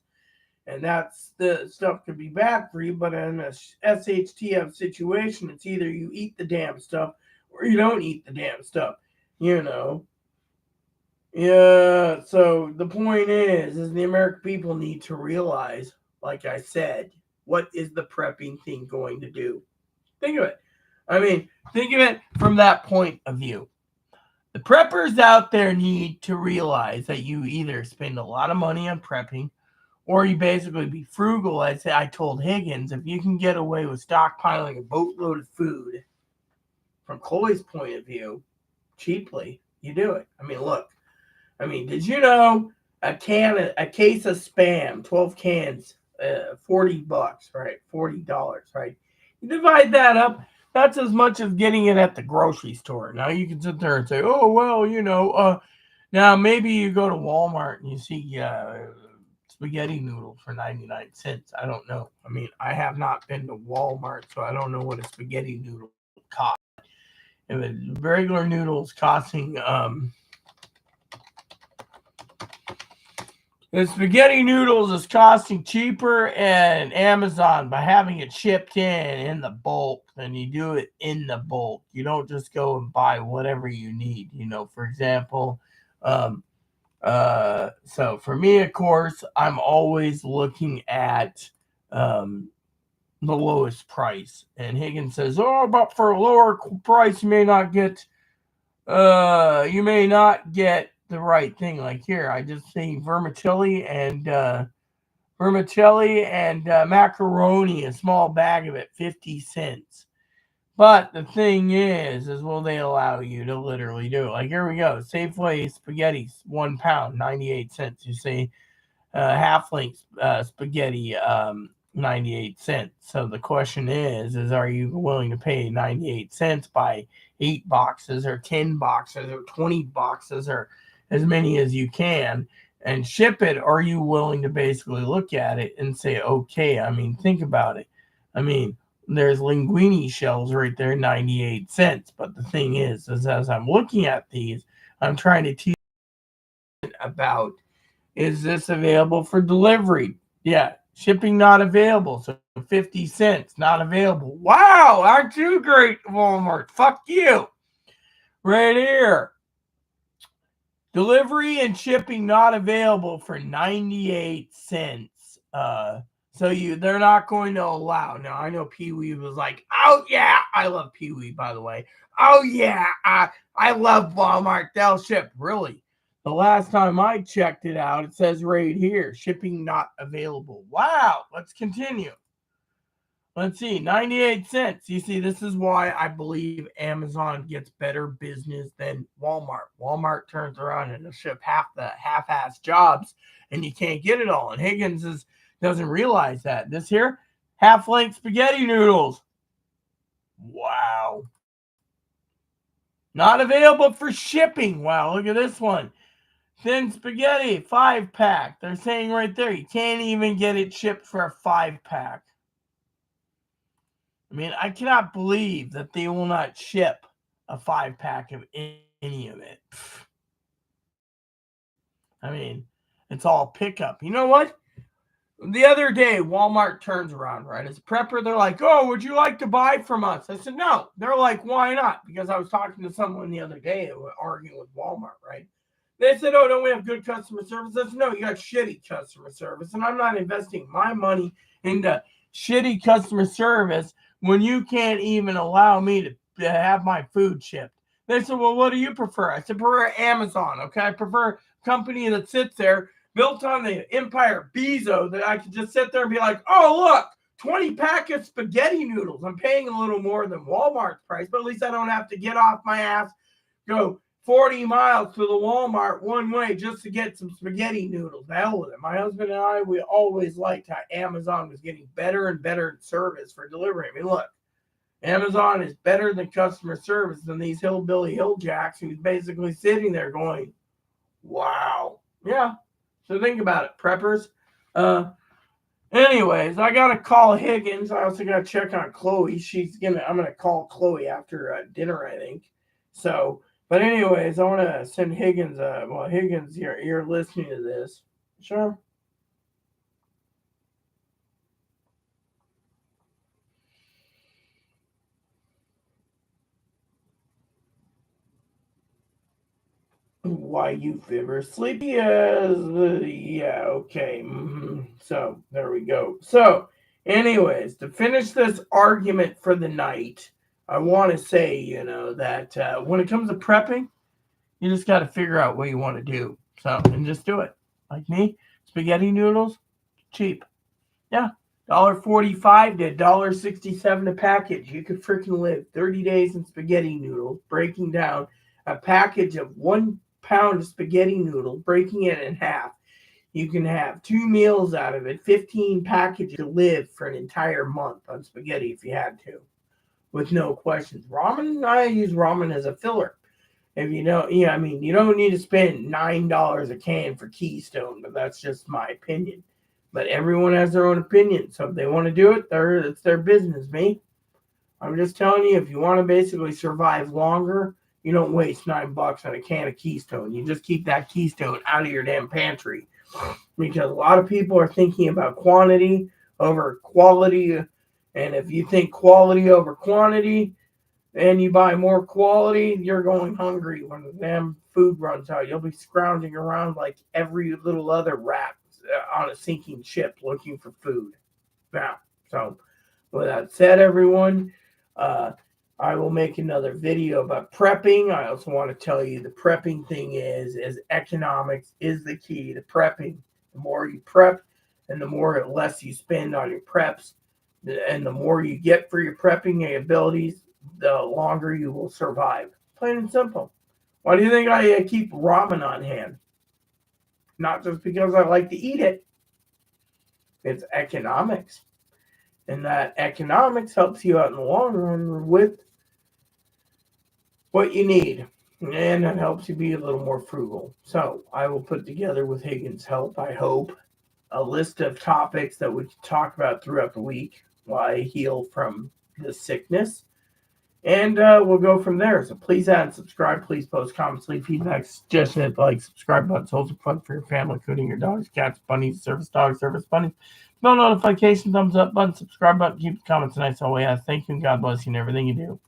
And that's the stuff could be bad for you, but in a SHTF situation, it's either you eat the damn stuff or you don't eat the damn stuff, you know. Yeah, so the point is the American people need to realize, like I said, what is the prepping thing going to do? Think of it. I mean, think of it from that point of view. The preppers out there need to realize that you either spend a lot of money on prepping or you basically be frugal. I told Higgins, if you can get away with stockpiling a boatload of food, from Chloe's point of view, cheaply, you do it. I mean, look. I mean, did you know a case of Spam, 12 cans, $40, right? $40, right? You divide that up, that's as much as getting it at the grocery store. Now you can sit there and say, oh, well, now maybe you go to Walmart and you see spaghetti noodles for 99 cents. I don't know. I mean, I have not been to Walmart, so I don't know what a spaghetti noodle costs. If regular noodles costing the spaghetti noodles is costing cheaper at Amazon by having it shipped in the bulk than you do it in the bulk. You don't just go and buy whatever you need. For example, so for me, of course, I'm always looking at the lowest price. And Higgins says, oh, but for a lower price, you may not get the right thing. Like here, I just see vermicelli and macaroni, a small bag of it, 50 cents. But the thing is will they allow you to literally do it? Like here we go, Safeway spaghetti, 1 pound, 98 cents. You see, half length spaghetti, 98 cents. So the question is are you willing to pay 98 cents by 8 boxes or 10 boxes or 20 boxes or as many as you can and ship it? Or are you willing to basically look at it and say, okay, I mean, think about it. I mean, there's linguine shells right there, 98 cents. But the thing is as I'm looking at these, I'm trying to teach about, is this available for delivery? Yeah, shipping not available. So 50 cents, not available. Wow, aren't you great, Walmart? Fuck you. Right here. Delivery and shipping not available for 98 cents. They're not going to allow. Now, I know Pee-wee was like, oh, yeah. I love Pee-wee, by the way. Oh, yeah. I love Walmart. They'll ship. Really? The last time I checked it out, it says right here, shipping not available. Wow. Let's continue. Let's see, 98 cents. You see, this is why I believe Amazon gets better business than Walmart. Walmart turns around and they'll ship half-ass jobs, and you can't get it all. And Higgins doesn't realize that. This here, half-length spaghetti noodles. Wow. Not available for shipping. Wow, look at this one. Thin spaghetti, 5-pack. They're saying right there, you can't even get it shipped for a 5-pack. I mean, I cannot believe that they will not ship a 5-pack of any of it. I mean, it's all pickup. You know what? The other day, Walmart turns around, right? As a prepper, they're like, oh, would you like to buy from us? I said, no. They're like, why not? Because I was talking to someone the other day arguing with Walmart, right? They said, oh, don't we have good customer service? I said, no, you got shitty customer service. And I'm not investing my money into shitty customer service when you can't even allow me to have my food shipped. They said, well, what do you prefer? I said, prefer Amazon, okay? I prefer a company that sits there, built on the Empire Bezo, that I could just sit there and be like, oh, look, 20-pack of spaghetti noodles. I'm paying a little more than Walmart's price, but at least I don't have to get off my ass, go 40 miles to the Walmart one way just to get some spaghetti noodles. The hell with it. My husband and I, we always liked how Amazon was getting better and better service for delivery. I mean, look, Amazon is better than customer service than these hillbilly hilljacks who's basically sitting there going, wow. Yeah. So think about it, preppers. Anyways, I got to call Higgins. I also got to check on Chloe. I'm going to call Chloe after dinner, I think. So, but anyways, I want to send Higgins, Higgins, you're listening to this. Sure. Why, you fibber. Sleepy as, yeah, okay. So, there we go. So, anyways, to finish this argument for the night, I want to say, that when it comes to prepping, you just got to figure out what you want to do. So, and just do it. Like me, spaghetti noodles, Cheap. Yeah. $1.45 to $1.67 a package. You could freaking live 30 days in spaghetti noodles, breaking down a package of 1 pound of spaghetti noodle, breaking it in half. You can have 2 meals out of it, 15 packages to live for an entire month on spaghetti if you had to, with no questions. Ramen, I use ramen as a filler. If you don't, yeah, I mean, you don't need to spend $9 a can for Keystone, but that's just my opinion. But everyone has their own opinion, so if they want to do it, it's their business. Me, I'm just telling you, if you want to basically survive longer, you don't waste $9 on a can of Keystone. You just keep that Keystone out of your damn pantry, because a lot of people are thinking about quantity over quality, and if you think quality over quantity, and you buy more quality, you're going hungry when the damn food runs out. You'll be scrounging around like every little other rat on a sinking ship looking for food. Now, so with that said, everyone, I will make another video about prepping. I also want to tell you the prepping thing is economics is the key to prepping. The more you prep and the more less you spend on your preps, and the more you get for your prepping abilities, the longer you will survive. Plain and simple. Why do you think I keep ramen on hand? Not just because I like to eat it. It's economics. And that economics helps you out in the long run with what you need. And it helps you be a little more frugal. So I will put together, with Higgins' help, I hope, a list of topics that we can talk about throughout the week while I heal from the sickness. And we'll go from there. So please add and subscribe. Please post comments, leave feedback, suggestions, like, subscribe buttons, also fun for your family, including your dogs, cats, bunnies, service dogs, service bunnies. Bell notification, thumbs up button, subscribe button, keep the comments nice all the way. Thank you and God bless you in everything you do.